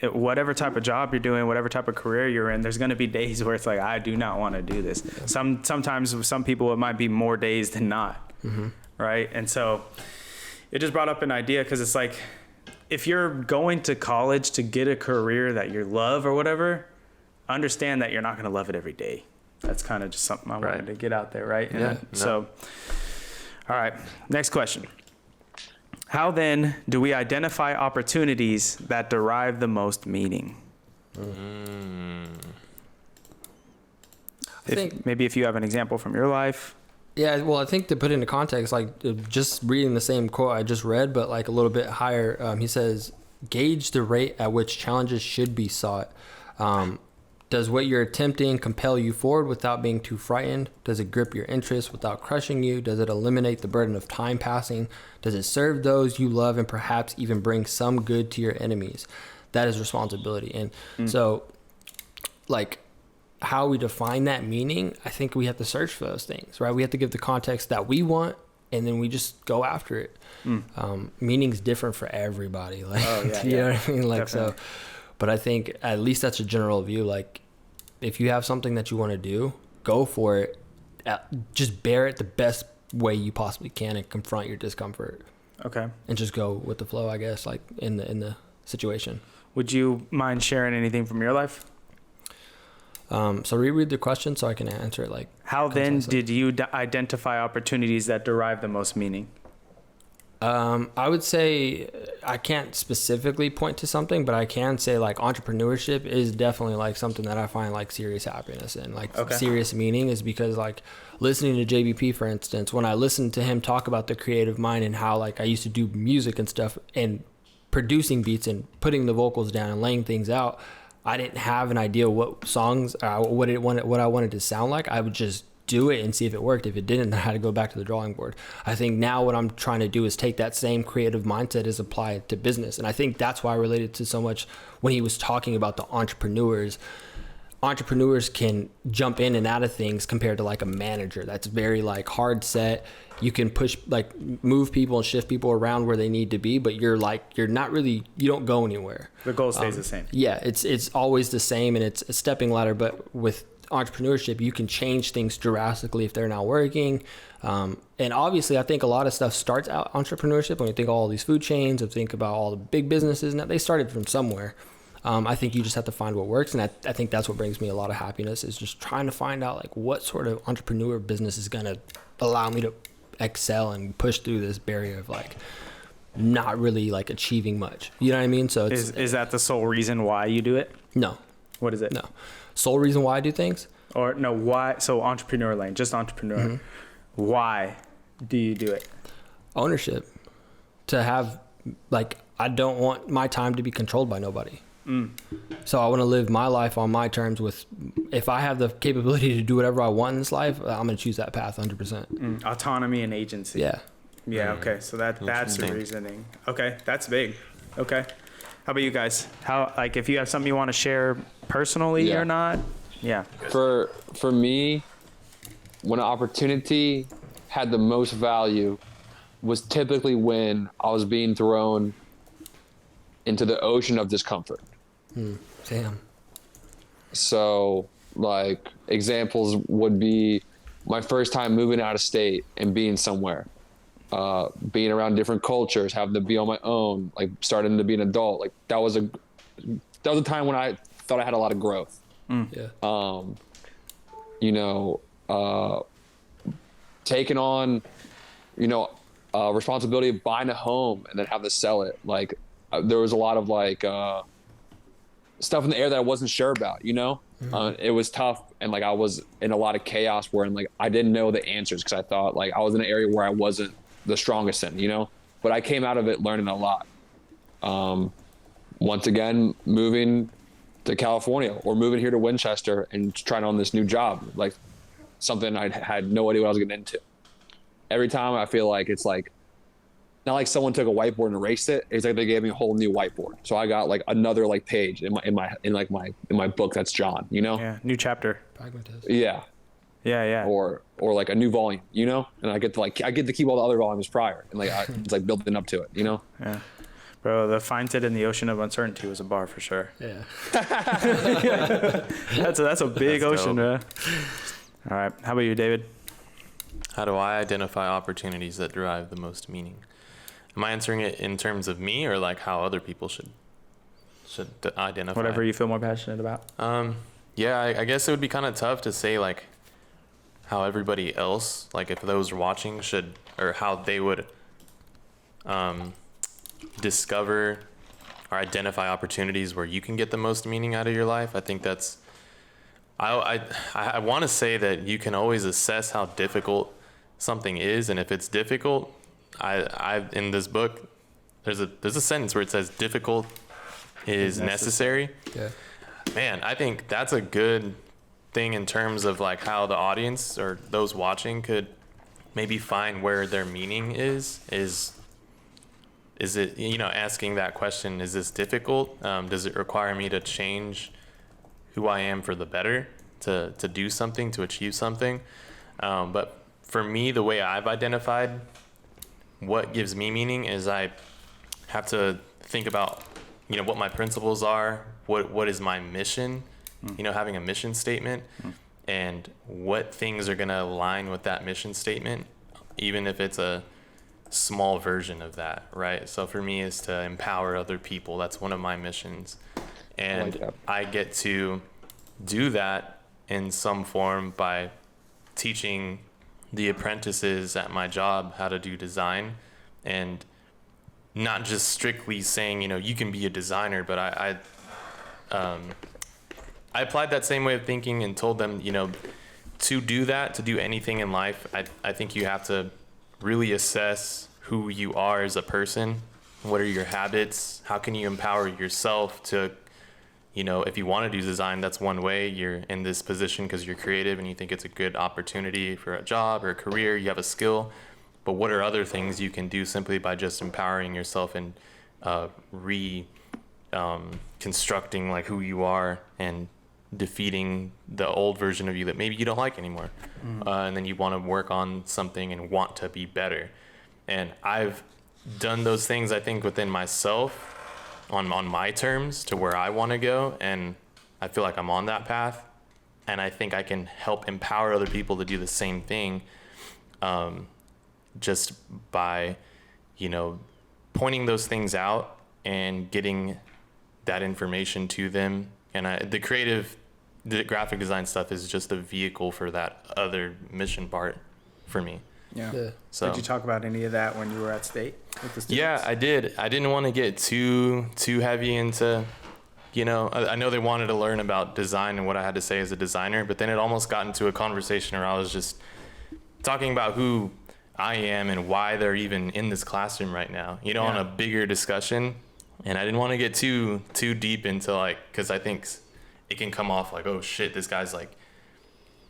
whatever type of job you're doing, whatever type of career you're in, there's going to be days where it's like, I do not want to do this. Sometimes with some people, it might be more days than not, right? And so it just brought up an idea, because it's like, if you're going to college to get a career that you love or whatever, understand that you're not going to love it every day. That's kind of just something I wanted to get out there, right? Yeah. So, all right, next question. How then do we identify opportunities that derive the most meaning? Maybe if you have an example from your life. Yeah, well, I think to put it into context, like just reading the same quote I just read, but like a little bit higher, he says, gauge the rate at which challenges should be sought. Does what you're attempting compel you forward without being too frightened? Does it grip your interest without crushing you? Does it eliminate the burden of time passing? Does it serve those you love and perhaps even bring some good to your enemies? That is responsibility. And so, like, how we define that meaning, I think we have to search for those things, right? We have to give the context that we want, and then we just go after it. Meaning's different for everybody. Like, you know what I mean? Like, definitely. So, but I think at least that's a general view. Like, if you have something that you want to do, go for it. Just bear it the best way you possibly can and confront your discomfort. Okay. And just go with the flow, I guess, like in the situation. Would you mind sharing anything from your life? So reread the question so I can answer it like. How then did you identify opportunities that derive the most meaning? I would say I can't specifically point to something, but I can say like entrepreneurship is definitely like something that I find like serious happiness in, like serious meaning, is because like listening to JBP, for instance, when I listened to him talk about the creative mind and how like I used to do music and stuff and producing beats and putting the vocals down and laying things out, I didn't have an idea what songs, what I wanted to sound like. I would just do it and see if it worked. If it didn't, I had to go back to the drawing board. I think now what I'm trying to do is take that same creative mindset as apply it to business. And I think that's why I related to so much when he was talking about the entrepreneurs. Entrepreneurs can jump in and out of things compared to like a manager that's very like hard set. You can push, like move people and shift people around where they need to be, but you're not really, you don't go anywhere. The goal stays the same. Yeah, it's always the same, and it's a stepping ladder. But with entrepreneurship, you can change things drastically if they're not working. And obviously, I think a lot of stuff starts out entrepreneurship. When you think of all these food chains, and think about all the big businesses, and they started from somewhere. I think you just have to find what works, and I think that's what brings me a lot of happiness, is just trying to find out like what sort of entrepreneur business is gonna allow me to excel and push through this barrier of like not really like achieving much. You know what I mean? So is that the sole reason why you do it? No. What is it? No. Sole reason why I do things? Or no, why? So entrepreneur lane, just entrepreneur. Mm-hmm. Why do you do it? Ownership. To have, like, I don't want my time to be controlled by nobody. So I want to live my life on my terms. If I have the capability to do whatever I want in this life, I'm going to choose that path 100%. Autonomy and agency. Yeah. Yeah. Okay. So that's the reasoning. Okay. That's big. Okay. How about you guys? How, like, if you have something you want to share personally or not? Yeah. For me, when an opportunity had the most value was typically when I was being thrown into the ocean of discomfort. Damn. So, like, examples would be my first time moving out of state and being somewhere, being around different cultures, having to be on my own, like starting to be an adult. Like that was a time when I thought I had a lot of growth. Yeah. You know, taking on, you know, responsibility of buying a home and then having to sell it. Like there was a lot of like stuff in the air that I wasn't sure about, you know. It was tough, and like I was in a lot of chaos where, and like I didn't know the answers because I thought like I was in an area where I wasn't the strongest in, you know. But I came out of it learning a lot. Once again, moving to California or moving here to Winchester and trying on this new job, like something I had no idea what I was getting into. Every time I feel like it's like not like someone took a whiteboard and erased it. It's like they gave me a whole new whiteboard. So I got like another like page in my book that's John, you know? Yeah, new chapter. Pragmatism. Yeah. Yeah. Or like a new volume, you know? And I get to keep all the other volumes prior, and like it's like building up to it, you know? Yeah. Bro, the finds it in the ocean of uncertainty was a bar for sure. Yeah. That's a big That's ocean, bro. All right. How about you, David? How do I identify opportunities that derive the most meaning? Am I answering it in terms of me, or like how other people should identify? Whatever you feel more passionate about. Yeah, I guess it would be kind of tough to say like how everybody else, like if those watching should, or how they would discover or identify opportunities where you can get the most meaning out of your life. I think that's, I want to say that you can always assess how difficult something is, and if it's difficult, I in this book, there's a sentence where it says difficult is necessary. Yeah. Man, I think that's a good thing in terms of like how the audience or those watching could maybe find where their meaning is it, you know, asking that question, is this difficult? Does it require me to change who I am for the better, to do something, to achieve something? But for me, the way I've identified what gives me meaning is I have to think about, you know, what my principles are, what is my mission, you know, having a mission statement, and what things are going to align with that mission statement, even if it's a small version of that, right? So for me is to empower other people. That's one of my missions. And I get to do that in some form by teaching the apprentices at my job how to do design, and not just strictly saying, you know, you can be a designer, but I applied that same way of thinking and told them, you know, to do that, to do anything in life, I think you have to really assess who you are as a person. What are your habits? How can you empower yourself to, you know, if you want to do design, that's one way. You're in this position because you're creative and you think it's a good opportunity for a job or a career. You have a skill. But what are other things you can do simply by just empowering yourself and constructing like who you are and defeating the old version of you that maybe you don't like anymore. And then you want to work on something and want to be better. And I've done those things, I think, within myself on my terms to where I want to go. And I feel like I'm on that path. And I think I can help empower other people to do the same thing, just by, you know, pointing those things out and getting that information to them. And the graphic design stuff is just a vehicle for that other mission part for me. Yeah. So did you talk about any of that when you were at state with the students? Yeah, I did. I didn't want to get too heavy into, you know, I know they wanted to learn about design and what I had to say as a designer, but then it almost got into a conversation where I was just talking about who I am and why they're even in this classroom right now, you know, on a bigger discussion. And I didn't want to get too deep into like, because I think it can come off like, oh shit, this guy's like,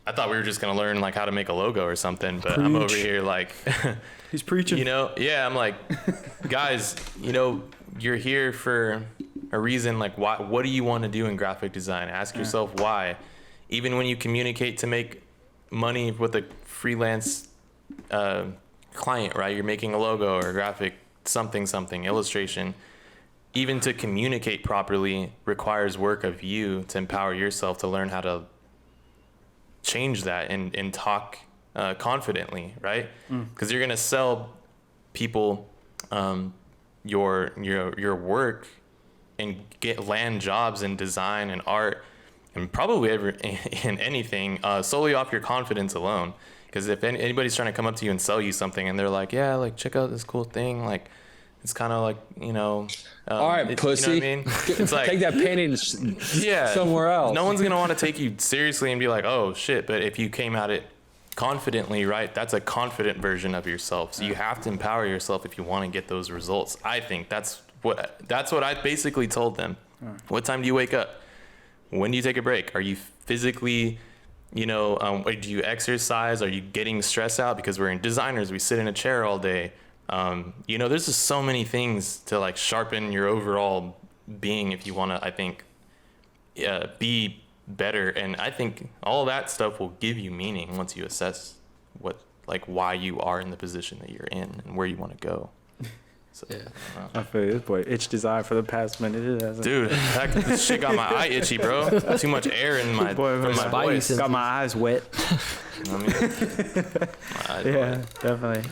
I thought we were just going to learn like how to make a logo or something, but I'm over here like, he's preaching, you know? Yeah. I'm like, guys, you know, you're here for a reason. Like, why, what do you want to do in graphic design? Ask yourself why. Even when you communicate to make money with a freelance client, right? You're making a logo or a graphic, something, illustration. Even to communicate properly requires work of you to empower yourself to learn how to change that and talk confidently, right? Because you're gonna sell people your work and land jobs in design and art and probably in anything solely off your confidence alone. Because if anybody's trying to come up to you and sell you something and they're like, yeah, like check out this cool thing, like it's kind of like, all right, pussy. You know what I mean? It's like, take that painting somewhere else. No one's gonna want to take you seriously and be like, oh shit. But if you came at it confidently, right, that's a confident version of yourself. So you have to empower yourself if you want to get those results. I think that's what I basically told them. What time do you wake up? When do you take a break? Are you physically, do you exercise? Are you getting stressed out? Because we're designers, we sit in a chair all day. There's just so many things to like sharpen your overall being if you want to, I think, be better. And I think all that stuff will give you meaning once you assess why you are in the position that you're in and where you want to go. So, Yeah. I feel you. This boy itched his eye for the past minute. Dude, this shit got my eye itchy, bro. Too much air in my voice. Got my eyes wet. Yeah, definitely.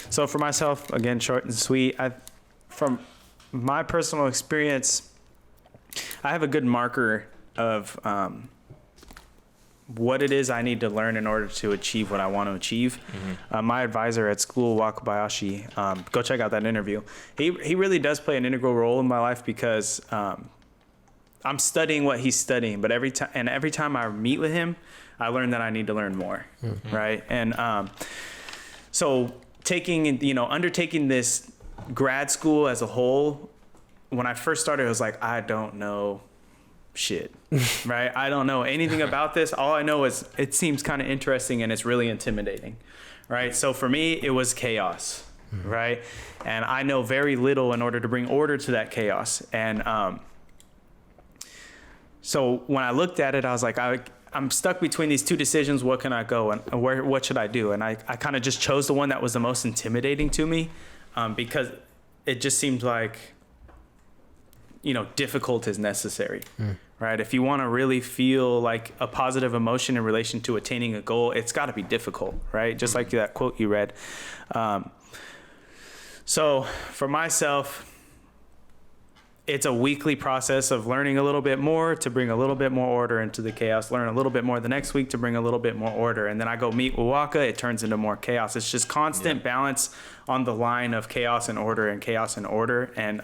So for myself, again, short and sweet. From my personal experience, I have a good marker of what it is I need to learn in order to achieve what I want to achieve. My advisor at school, Wakabayashi, go check out that interview. He really does play an integral role in my life because I'm studying what he's studying, but every time I meet with him, I learn that I need to learn more, right? And so undertaking this grad school as a whole, when I first started, I was like, I don't know shit, right? I don't know anything about this. All I know is it seems kind of interesting and it's really intimidating, right? So for me, it was chaos, right? And I know very little in order to bring order to that chaos. And so when I looked at it, I was like, I'm stuck between these two decisions. What can I go and what should I do? And I kind of just chose the one that was the most intimidating to me because it just seemed like, difficult is necessary, right? If you want to really feel like a positive emotion in relation to attaining a goal, it's got to be difficult, right? Just like that quote you read. So for myself, it's a weekly process of learning a little bit more to bring a little bit more order into the chaos, learn a little bit more the next week to bring a little bit more order. And then I go meet with Waka, it turns into more chaos. It's just constant balance on the line of chaos and order and chaos and order. And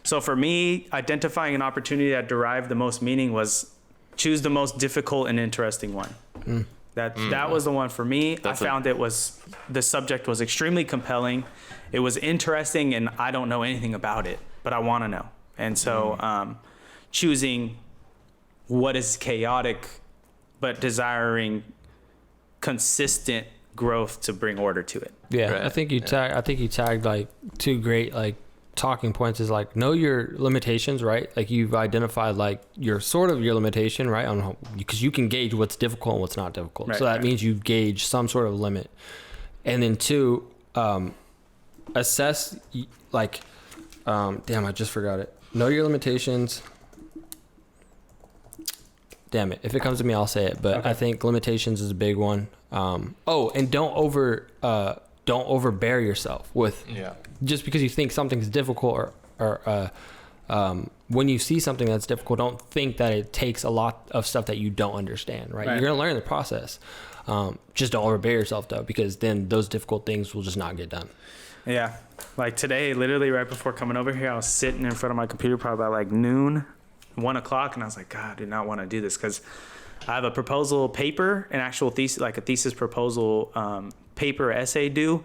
so for me, identifying an opportunity that derived the most meaning was choose the most difficult and interesting one. That was the one for me. The subject was extremely compelling. It was interesting and I don't know anything about it, but I want to know. And so choosing what is chaotic, but desiring consistent growth to bring order to it. Yeah, Right. I think you tagged like two great like talking points is like know your limitations, right? Like you've identified like your limitation, right? On because you can gauge what's difficult and what's not difficult. Right, so that means you gauge some sort of limit. And then two, assess like damn, I just forgot it. Know your limitations. Damn it. If it comes to me, I'll say it, but okay. I think limitations is a big one. And don't overbear yourself with just because you think something's difficult or when you see something that's difficult, don't think that it takes a lot of stuff that you don't understand, right? You're going to learn the process. Just don't overbear yourself though, because then those difficult things will just not get done. Yeah. Like today, literally right before coming over here, I was sitting in front of my computer probably about like noon, 1 o'clock. And I was like, God, I did not want to do this because I have a proposal paper, an actual thesis, like a thesis proposal paper essay due.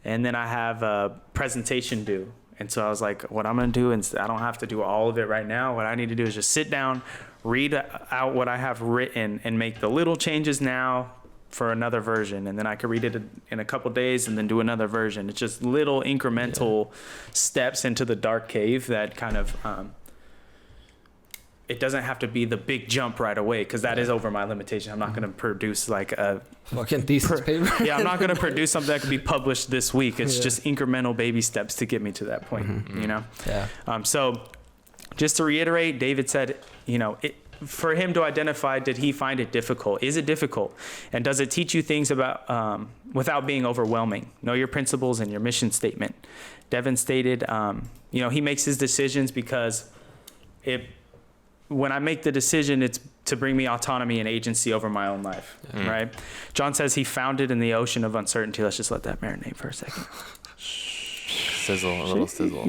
And then I have a presentation due. And so I was like, what I'm going to do, and I don't have to do all of it right now. What I need to do is just sit down, read out what I have written, and make the little changes now for another version. And then I could read it in a couple days and then do another version. It's just little incremental steps into the dark cave that kind of, it doesn't have to be the big jump right away, because that is over my limitation. I'm not going to produce like a fucking thesis paper. Yeah, I'm not going to produce something that could be published this week. It's just incremental baby steps to get me to that point, you know? Yeah. So just to reiterate, David said, you know, for him to identify, did he find it difficult? Is it difficult? And does it teach you things about without being overwhelming? Know your principles and your mission statement. Devin stated, you know, he makes his decisions because when I make the decision, it's to bring me autonomy and agency over my own life, right? John says he found it in the ocean of uncertainty. Let's just let that marinate for a second. Sizzle, a little sizzle.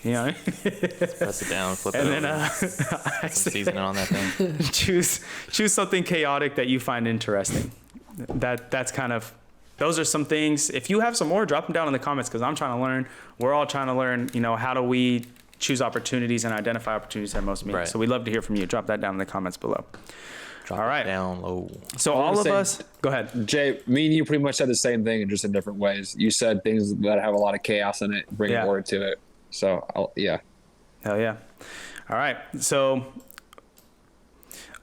You know? Press it down, flip And it then over. Some seasoning on that thing. choose something chaotic that you find interesting. That's kind of, those are some things. If you have some more, drop them down in the comments, because I'm trying to learn. We're all trying to learn, you know, how do we choose opportunities and identify opportunities that most meet. Right. So we'd love to hear from you. Drop that down in the comments below. Drop all right. it down low. So I all wanna of say- us, go ahead. Jay, me and you pretty much said the same thing, just in different ways. You said things that have a lot of chaos in it, bring Yeah. order to it. So, yeah. Hell yeah. All right. So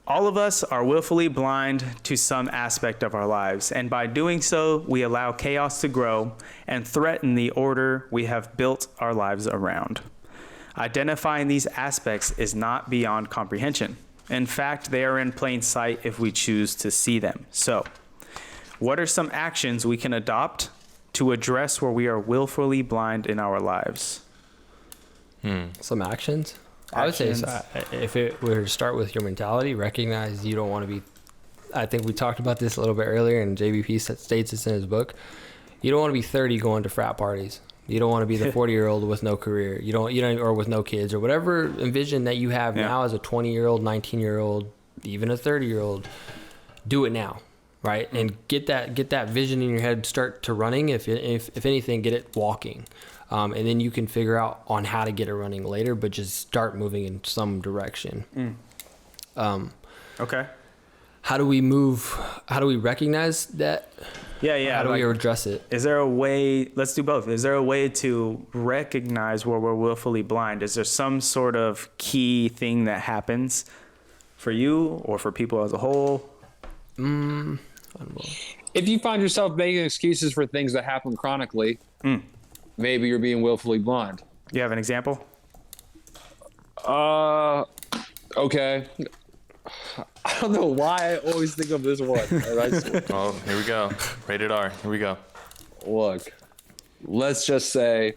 all of us are willfully blind to some aspect of our lives. And by doing so, we allow chaos to grow and threaten the order we have built our lives around. Identifying these aspects is not beyond comprehension. In fact, they are in plain sight if we choose to see them. So, what are some actions we can adopt to address where we are willfully blind in our lives? Some actions. I would say, if it were to start with your mentality, recognize you don't want to be. I think we talked about this a little bit earlier, and JBP states this in his book. You don't want to be 30 going to frat parties. You don't want to be the 40-year-old with no career. You don't, or with no kids, or whatever envision that you have now as a 20-year-old, 19-year-old, even a 30-year-old. Do it now, right? And get that vision in your head. Start to running. If anything, get it walking. And then you can figure out on how to get it running later, but just start moving in some direction. Okay. How do we move? How do we recognize that? Yeah. How do we address it? Is there a way, let's do both. Is there a way to recognize where we're willfully blind? Is there some sort of key thing that happens for you or for people as a whole? If you find yourself making excuses for things that happen chronically, maybe you're being willfully blind. You have an example? Okay. I don't know why I always think of this one. Oh, here we go. Rated R. Here we go. Look, let's just say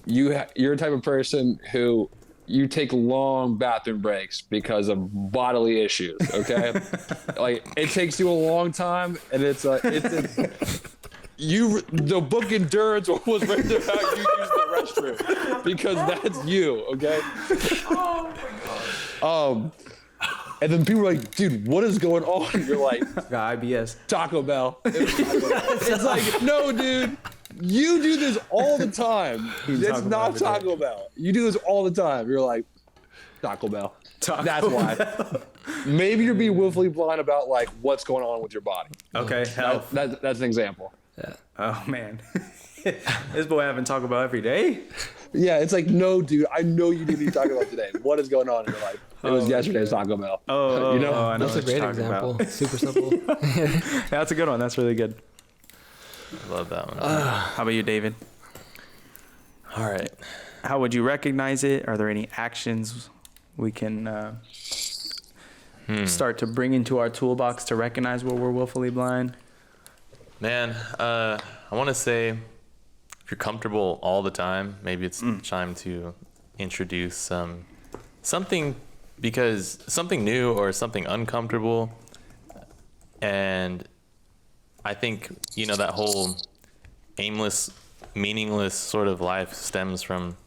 you're a type of person who you take long bathroom breaks because of bodily issues. Okay, like it takes you a long time, and the book Endurance was written about you use the restroom because that's you. Okay. Oh my god. And then people are like, dude, what is going on? You're like, Got IBS. Taco Bell. It's like, no, dude, you do this all the time. It's not Taco Bell. You do this all the time. You're like, Taco Bell. That's why. Maybe you're being willfully blind about like what's going on with your body. Okay, health. That's an example. Yeah. Oh, man. This boy having Taco Bell every day? Yeah, it's like, no, dude, I know you need to be talking about today. What is going on in your life? It was yesterday's Taco Bell. Oh, you know? I know That's a what you're great talking example. about. Super simple. Yeah, that's a good one. That's really good. Love that one. How about you, David? All right. How would you recognize it? Are there any actions we can start to bring into our toolbox to recognize where we're willfully blind? Man, I want to say if you're comfortable all the time, maybe it's time to introduce something new or something uncomfortable. And I think, that whole aimless, meaningless sort of life stems from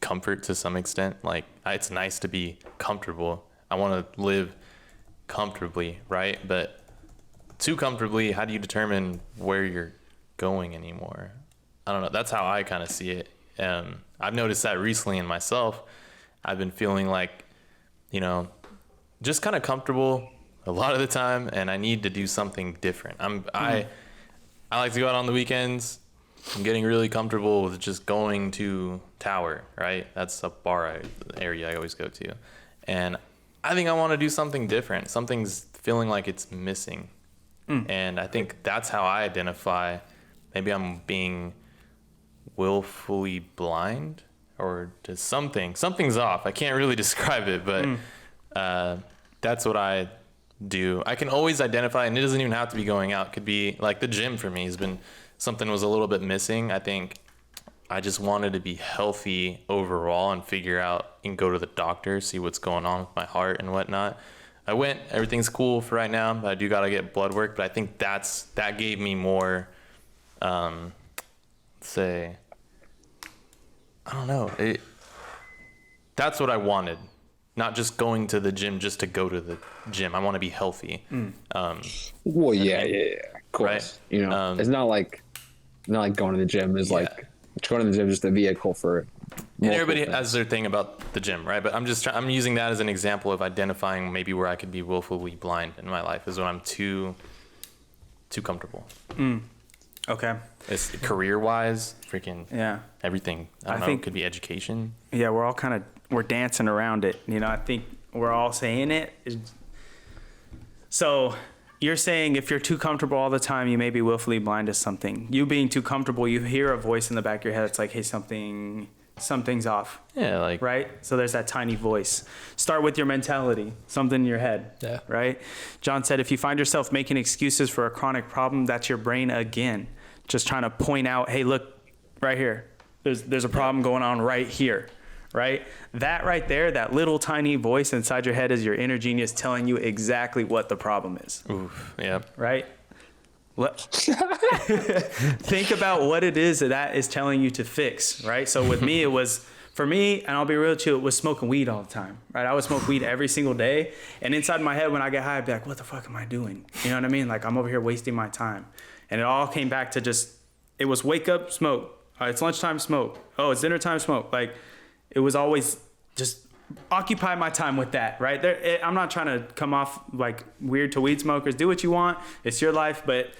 comfort to some extent. Like, it's nice to be comfortable. I want to live comfortably, right? But too comfortably, how do you determine where you're going anymore? I don't know. That's how I kind of see it. I've noticed that recently in myself. I've been feeling like, just kind of comfortable a lot of the time, and I need to do something different. I like to go out on the weekends, I'm getting really comfortable with just going to Tower, right? That's a bar area I always go to. And I think I want to do something different. Something's feeling like it's missing. And I think that's how I identify maybe I'm being willfully blind or just something's off. I can't really describe it, but that's what I do. I can always identify, and it doesn't even have to be going out. It could be like the gym for me has been something was a little bit missing. I think I just wanted to be healthy overall and figure out and go to the doctor, see what's going on with my heart and whatnot. I went, everything's cool for right now, but I do got to get blood work. But I think that gave me more, say, I don't know. That's what I wanted. Not just going to the gym just to go to the gym. I want to be healthy. Well, yeah, of course. Right? You know, it's not like going to the gym is like going to the gym is just a vehicle for. And everybody has their thing about the gym, right? But I'm using that as an example of identifying maybe where I could be willfully blind in my life is when I'm too comfortable. Okay. It's career-wise, freaking everything. I think it could be education. Yeah, we're all we're dancing around it. You know, I think we're all saying it. So you're saying if you're too comfortable all the time, you may be willfully blind to something. You being too comfortable, you hear a voice in the back of your head. It's like, hey, something's off. Yeah, like right. So there's that tiny voice. Start with your mentality, something in your head. Yeah. Right. John said, if you find yourself making excuses for a chronic problem, that's your brain again, just trying to point out, hey, look, right here. There's a problem going on right here. Right. That right there, that little tiny voice inside your head is your inner genius telling you exactly what the problem is. Oof. Yeah. Right. Think about what it is that is telling you to fix, right? So with me, for me, and I'll be real with you, it was smoking weed all the time, right? I would smoke weed every single day. And inside my head, when I get high, I'd be like, what the fuck am I doing? You know what I mean? Like, I'm over here wasting my time. And it all came back to it was wake up, smoke. It's lunchtime, smoke. Oh, it's dinner time, smoke. Like, it was always just occupy my time with that, right? I'm not trying to come off like weird to weed smokers. Do what you want. It's your life. But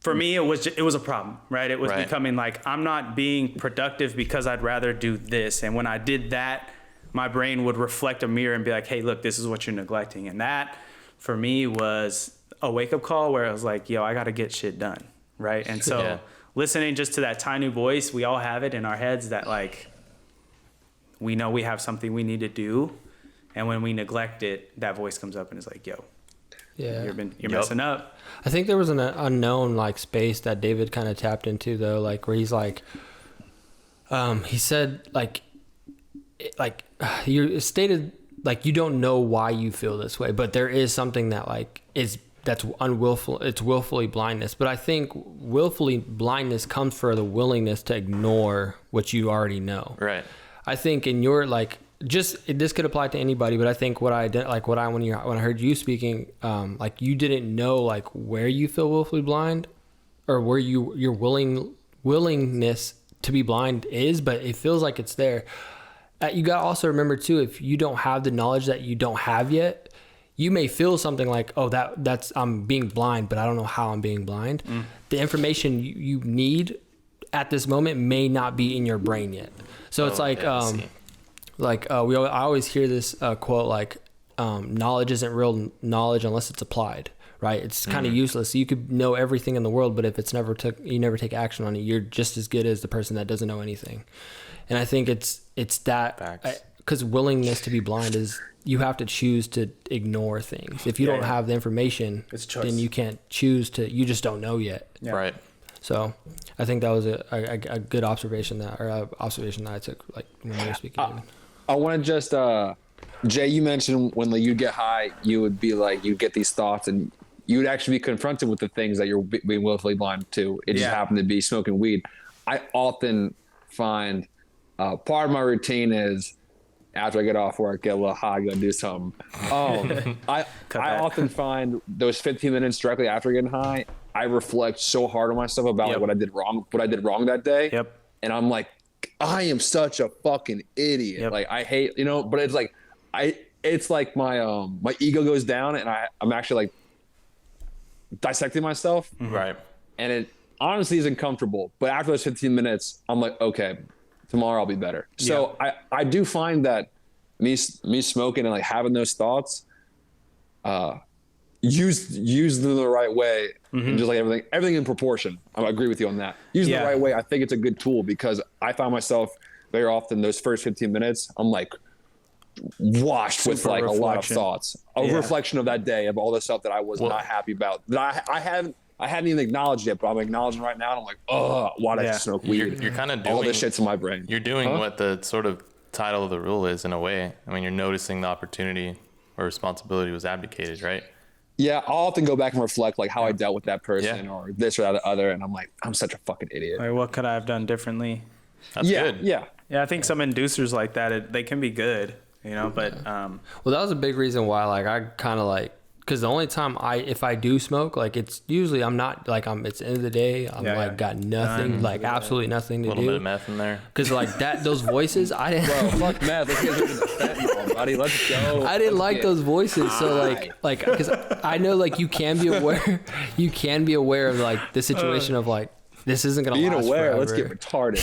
for me, it was a problem, right? It was becoming like, I'm not being productive because I'd rather do this. And when I did that, my brain would reflect a mirror and be like, hey, look, this is what you're neglecting. And that for me was a wake up call where I was like, yo, I got to get shit done. Right. And so listening just to that tiny voice, we all have it in our heads that like, we know we have something we need to do. And when we neglect it, that voice comes up and is like, yo, you're messing up. I think there was an unknown like space that David kind of tapped into though, like where he's like, he said like you stated like you don't know why you feel this way, but there is something that like that's unwillful. It's willfully blindness. But I think willfully blindness comes for the willingness to ignore what you already know. Right. I think in your like this could apply to anybody, but I think when I heard you speaking, like you didn't know like where you feel willfully blind, or where your willingness to be blind is, but it feels like it's there. You got to also remember too, if you don't have the knowledge that you don't have yet, you may feel something like, oh, that's I'm being blind, but I don't know how I'm being blind. The information you need at this moment may not be in your brain yet. So it's like, I always hear this quote, like, knowledge isn't real knowledge unless it's applied, right? It's kind of useless. You could know everything in the world, but if you never take action on it, you're just as good as the person that doesn't know anything. And I think it's that, because willingness to be blind is, you have to choose to ignore things. If you don't have the information, then you can't choose to, you just don't know yet. Yeah. Right. So I think that was a good observation that I took like when you were speaking. I want to just, Jay, you mentioned when you'd get high, you would be like, you'd get these thoughts and you would actually be confronted with the things that you're being willfully blind to. It just happened to be smoking weed. I often find part of my routine is after I get off work, get a little high, go do something. I often find those 15 minutes directly after getting high, I reflect so hard on myself about like, what I did wrong that day. Yep. And I'm like, I am such a fucking idiot. Yep. Like I hate, but it's like, it's like my ego goes down and I'm actually like dissecting myself. Right. And honestly isn't comfortable. But after those 15 minutes, I'm like, okay, tomorrow I'll be better. So I do find that me smoking and like having those thoughts, use them the right way, and just like everything in proportion. I agree with you on that. Use them the right way. I think it's a good tool because I find myself very often those first 15 minutes, I'm like washed with like a lot of thoughts, a reflection of that day, of all the stuff that I was not happy about, that I hadn't even acknowledged yet, but I'm acknowledging right now. And I'm like, oh, why did I smoke weed? You're kind of doing all this shit's in my brain. You're doing what the sort of title of the rule is in a way. I mean, you're noticing the opportunity or responsibility was abdicated, right? Yeah, I'll often go back and reflect like how I dealt with that person or this or that or other, and I'm like, I'm such a fucking idiot. Like, what could I have done differently? That's good. Yeah. I think some inducers like that, they can be good, you know, but well, that was a big reason why like I kind of like, because the only time if I do smoke, like it's usually I'm not like it's the end of the day, I'm got nothing, like absolutely nothing to do. A little bit of meth in there. Because like those voices, I didn't. Bro, fuck meth. Let's get into the fentanyl, buddy. Let's go. I didn't like those voices, so like because I know like you can be aware of like the situation of like this isn't gonna being last aware. forever. Let's get retarded.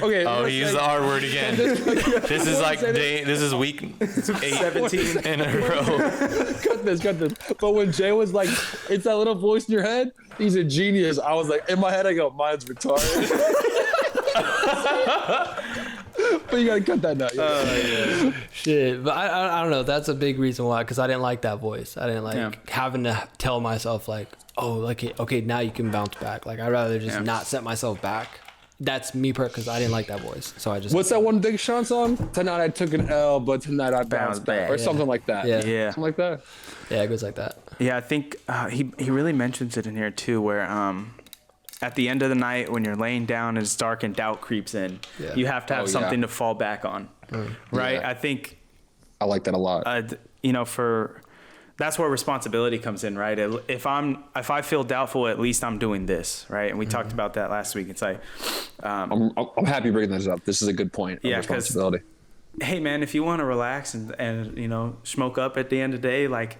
Okay. Oh, he used the R word again. This is like this is week 17 in a row. Cut this. But when Jay was like, it's that little voice in your head, he's a genius. I was like, in my head, I go, mine's retarded. But you gotta cut that out. Shit, but I don't know. That's a big reason why, because I didn't like that voice. I didn't like having to tell myself like, oh, like okay, now you can bounce back. Like I'd rather just not set myself back. That's me, because I didn't like that voice. So I just. What's that one Big Sean song? Tonight I took an L, but tonight I bounced back, or something like that. Yeah, something like that. Yeah, it goes like that. Yeah, I think he really mentions it in here too, where at the end of the night when you're laying down and it's dark and doubt creeps in, you have to have something to fall back on, right? Yeah. I think I like that a lot. you know, that's where responsibility comes in, right? If I feel doubtful, at least I'm doing this, right? And we talked about that last week. It's like I'm happy bringing this up. This is a good point. Yeah, responsibility. Hey man, if you want to relax and you know smoke up at the end of the day, like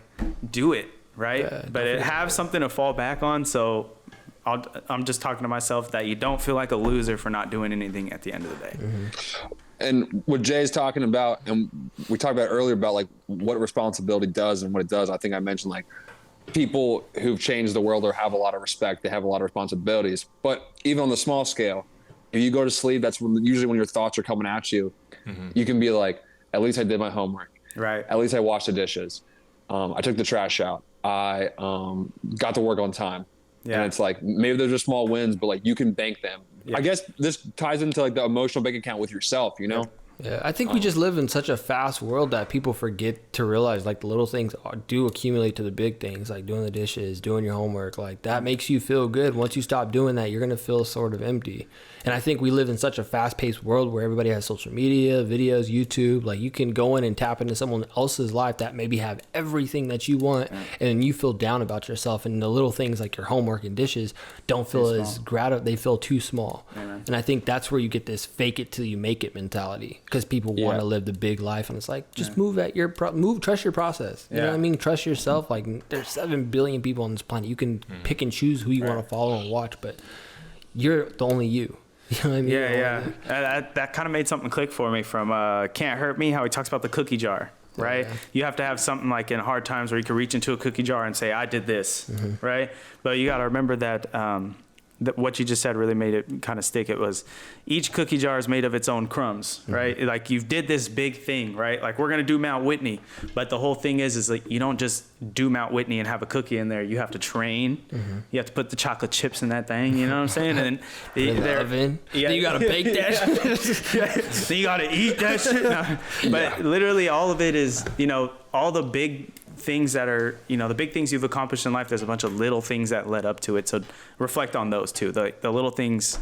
do it, right? Yeah, but have something to fall back on. So I'm just talking to myself that you don't feel like a loser for not doing anything at the end of the day. And what Jay's talking about, and we talked about earlier about like what responsibility does and what it does. I think I mentioned like people who've changed the world or have a lot of respect, they have a lot of responsibilities. But even on the small scale, if you go to sleep, that's usually when your thoughts are coming at you. You can be like, at least I did my homework. Right. At least I washed the dishes. I took the trash out. I got to work on time. Yeah. And it's like, maybe those are small wins, but like you can bank them. Yeah. I guess this ties into like the emotional bank account with yourself, you know? Yeah, I think we just live in such a fast world that people forget to realize like the little things do accumulate to the big things, like doing the dishes, doing your homework. Like that makes you feel good. Once you stop doing that, you're going to feel sort of empty. And I think we live in such a fast-paced world where everybody has social media, videos, YouTube. Like you can go in and tap into someone else's life that maybe have everything that you want, and you feel down about yourself. And the little things like your homework and dishes don't feel as they feel too small. And I think that's where you get this fake it till you make it mentality, because people want to live the big life, and it's like just move at your trust your process. You know what I mean? Trust yourself. Like there's 7 billion people on this planet. You can pick and choose who you want to follow and watch, but you're the only you. You know what I mean? Yeah. That kind of made something click for me from Can't Hurt Me, how he talks about the cookie jar, right? Yeah. You have to have something like in hard times where you can reach into a cookie jar and say, I did this, right? But you got to remember that what you just said really made it kind of stick. It was each cookie jar is made of its own crumbs, right? Like you did this big thing, right? Like we're going to do Mount Whitney, but the whole thing is like you don't just do Mount Whitney and have a cookie in there. You have to train. You have to put the chocolate chips in that thing, you know what I'm saying? And then you got to bake that shit. Then you got to eat that shit. No. But literally all of it is, you know, all the big things that are, you know, the big things you've accomplished in life, there's a bunch of little things that led up to it. So reflect on those too. The little things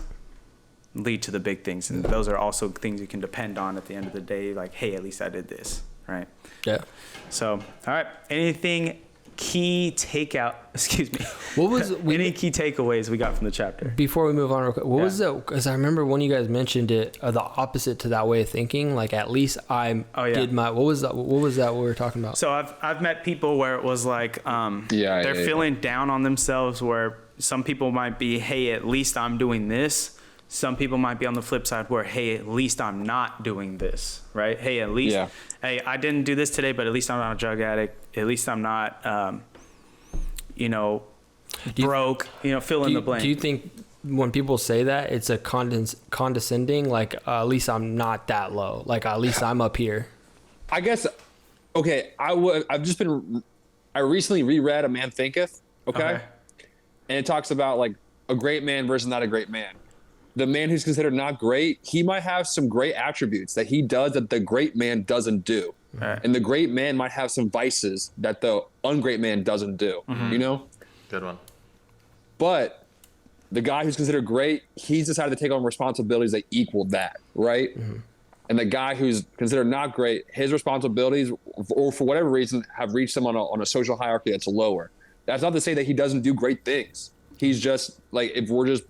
lead to the big things, and those are also things you can depend on at the end of the day. Like, hey, at least I did this, right? Yeah. So, all right. Anything key takeout? Excuse me. What was any key takeaways we got from the chapter? Before we move on, real quick, what was that? Because I remember when you guys mentioned it, the opposite to that way of thinking. Like at least did my. What was that? What was that? What we were talking about? So I've met people where it was like they're feeling down on themselves, where some people might be, hey, at least I'm doing this. Some people might be on the flip side where, hey, at least I'm not doing this, right? Hey, at least, hey, I didn't do this today, but at least I'm not a drug addict. At least I'm not, broke, fill in the blank. Do you think when people say that, it's a condescending, like, at least I'm not that low, like, at least I'm up here? I guess, okay, I recently reread A Man Thinketh, okay? And it talks about, like, a great man versus not a great man. The man who's considered not great, he might have some great attributes that he does that the great man doesn't do. Right. And the great man might have some vices that the ungreat man doesn't do, Good one. But the guy who's considered great, he's decided to take on responsibilities that equal that, right? And the guy who's considered not great, his responsibilities, or for whatever reason, have reached him on a social hierarchy that's lower. That's not to say that he doesn't do great things. He's just, like, if we're just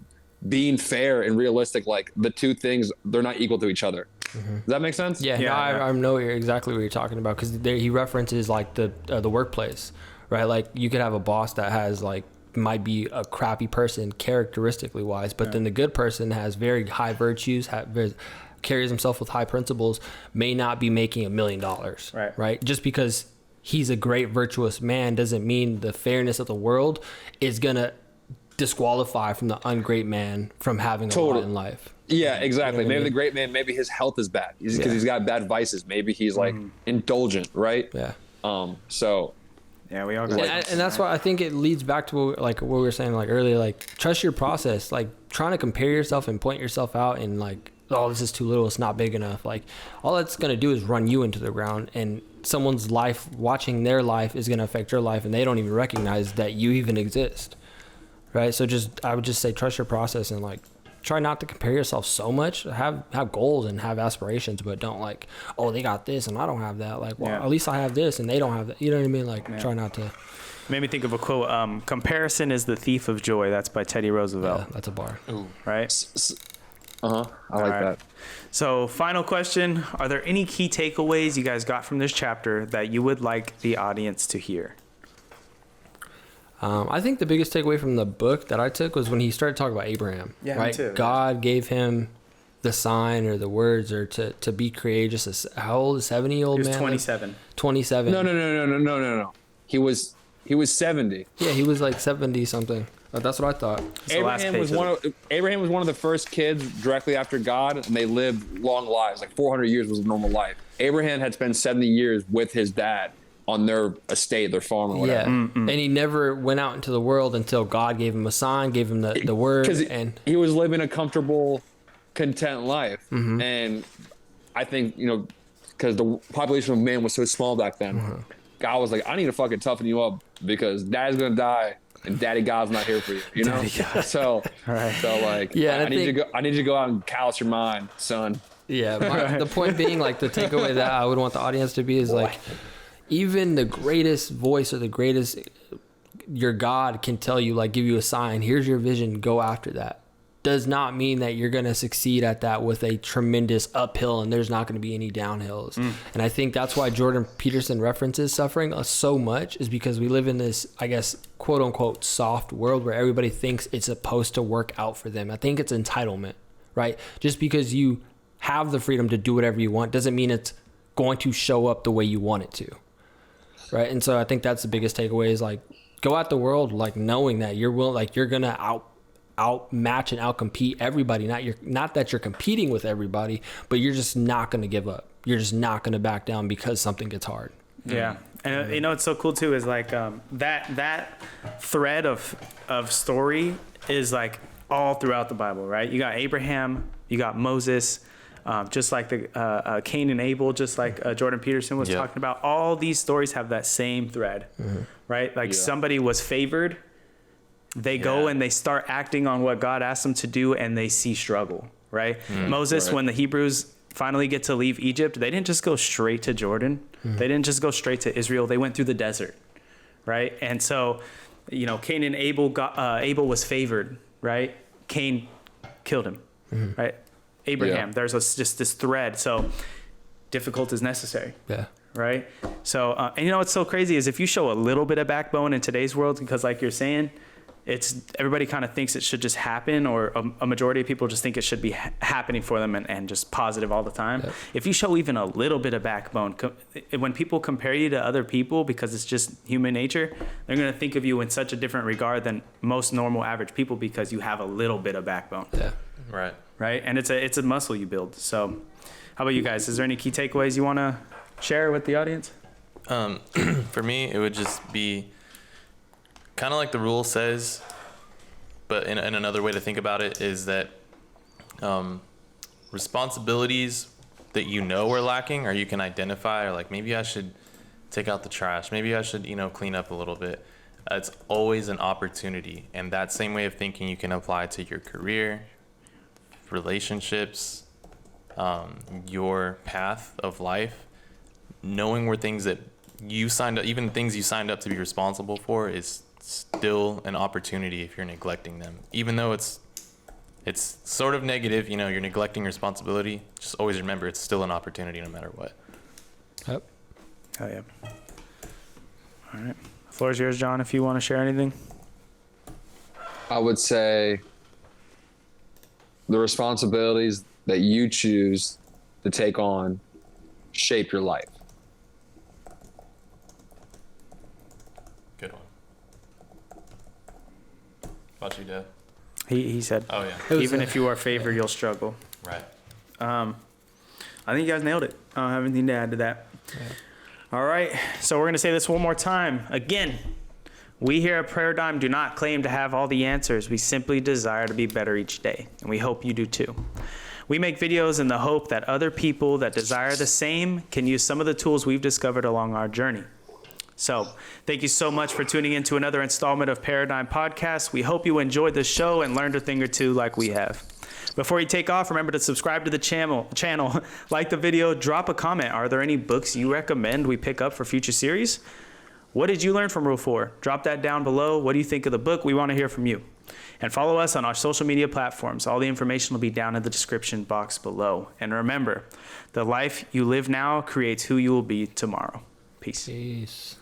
being fair and realistic, like, the two things, they're not equal to each other. Does that make sense? I know exactly what you're talking about, because he references, like, the workplace, right? Like, you could have a boss that has, like, might be a crappy person characteristically wise, but then the good person has very high virtues, carries himself with high principles, may not be making $1 million, right? Just because he's a great virtuous man doesn't mean the fairness of the world is gonna disqualify from the ungreat man from having a lot in life. Yeah, exactly. You know what I Maybe mean? the great man, maybe his health is bad because he's got bad vices. Maybe he's like indulgent, right? Yeah. So. Yeah, we all got and that's why I think it leads back to what we were saying, like, earlier, like, trust your process. Like, trying to compare yourself and point yourself out and, like, oh, this is too little, it's not big enough. Like, all that's going to do is run you into the ground, and someone's life, watching their life, is going to affect your life, and they don't even recognize that you even exist, right? So I would just say trust your process and, like, try not to compare yourself so much. Have goals and have aspirations, but don't, like, oh, they got this and I don't have that. Like, well, at least I have this and they don't have that. You know what I mean? Like, try not to. Made me think of a quote. Comparison is the thief of joy. That's by Teddy Roosevelt. Yeah, that's a bar. Ooh. Right? I like that. So, final question. Are there any key takeaways you guys got from this chapter that you would like the audience to hear? I think the biggest takeaway from the book that I took was when he started talking about Abraham. Yeah, right? me too. God gave him the sign or the words or to be courageous. How old? 70-year-old man? He was 27. 27. No. He was 70. Yeah, he was like 70 something. That's what I thought. Abraham was one of the first kids directly after God, and they lived long lives. Like 400 years was a normal life. Abraham had spent 70 years with his dad on their estate, their farm or whatever. Yeah, and he never went out into the world until God gave him a sign, gave him the word. Because he was living a comfortable, content life. And I think, because the population of man was so small back then, God was like, I need to fucking toughen you up because dad's going to die and daddy God's not here for you, So, like, I need you to go out and callous your mind, son. Yeah, the point being, like, the takeaway that I would want the audience to be is, like, even the greatest voice or the greatest, your God can tell you, like, give you a sign, here's your vision, go after that. Does not mean that you're going to succeed at that with a tremendous uphill and there's not going to be any downhills. And I think that's why Jordan Peterson references suffering so much, is because we live in this, I guess, quote unquote, soft world where everybody thinks it's supposed to work out for them. I think it's entitlement, right? Just because you have the freedom to do whatever you want doesn't mean it's going to show up the way you want it to. Right. And so I think that's the biggest takeaway is, like, go out the world, like, knowing that you're going to outmatch and outcompete everybody. Not that you're competing with everybody, but you're just not going to give up. You're just not going to back down because something gets hard. Yeah. And it's so cool too, is like, that thread of story is, like, all throughout the Bible, right? You got Abraham, you got Moses, just like the Cain and Abel, just like Jordan Peterson was talking about. All these stories have that same thread, right? Like, somebody was favored. They go and they start acting on what God asked them to do, and they see struggle, right? Moses, when the Hebrews finally get to leave Egypt, they didn't just go straight to Jordan. They didn't just go straight to Israel. They went through the desert, right? And so, Cain and Abel Abel was favored, right? Cain killed him, right? Abraham, there's just this thread. So difficult is necessary. Yeah. Right. So, and what's so crazy is if you show a little bit of backbone in today's world, because like you're saying, everybody kind of thinks it should just happen, or a majority of people just think it should be happening for them and just positive all the time. Yep. If you show even a little bit of backbone, when people compare you to other people, because it's just human nature, they're going to think of you in such a different regard than most normal average people, because you have a little bit of backbone. Yeah. Right. And it's a muscle you build. So how about you guys? Is there any key takeaways you want to share with the audience? For me, it would just be kind of like the rule says, but in another way to think about it is that responsibilities that you know are lacking, or you can identify, or like, maybe I should take out the trash, maybe I should, clean up a little bit. It's always an opportunity. And that same way of thinking you can apply to your career, relationships, your path of life. Knowing where things that you signed up, even things you signed up to be responsible for, is still an opportunity if you're neglecting them. Even though it's sort of negative, you're neglecting responsibility, just always remember it's still an opportunity no matter what. Yep. Oh yeah. All right. The floor is yours, John, if you want to share anything. I would say the responsibilities that you choose to take on shape your life. Good one. What about you, Dad? He said, oh yeah, even if you are favored, you'll struggle. Right. I think you guys nailed it. I don't have anything to add to that. Yeah. All right. So we're going to say this one more time. Again, we here at Paradigm do not claim to have all the answers. We simply desire to be better each day, and we hope you do too. We make videos in the hope that other people that desire the same can use some of the tools we've discovered along our journey. So thank you so much for tuning in to another installment of Paradigm Podcast. We hope you enjoyed the show and learned a thing or two like we have. Before you take off, remember to subscribe to the channel, like the video, drop a comment. Are there any books you recommend we pick up for future series? What did you learn from Rule 4? Drop that down below. What do you think of the book? We want to hear from you. And follow us on our social media platforms. All the information will be down in the description box below. And remember, the life you live now creates who you will be tomorrow. Peace. Peace.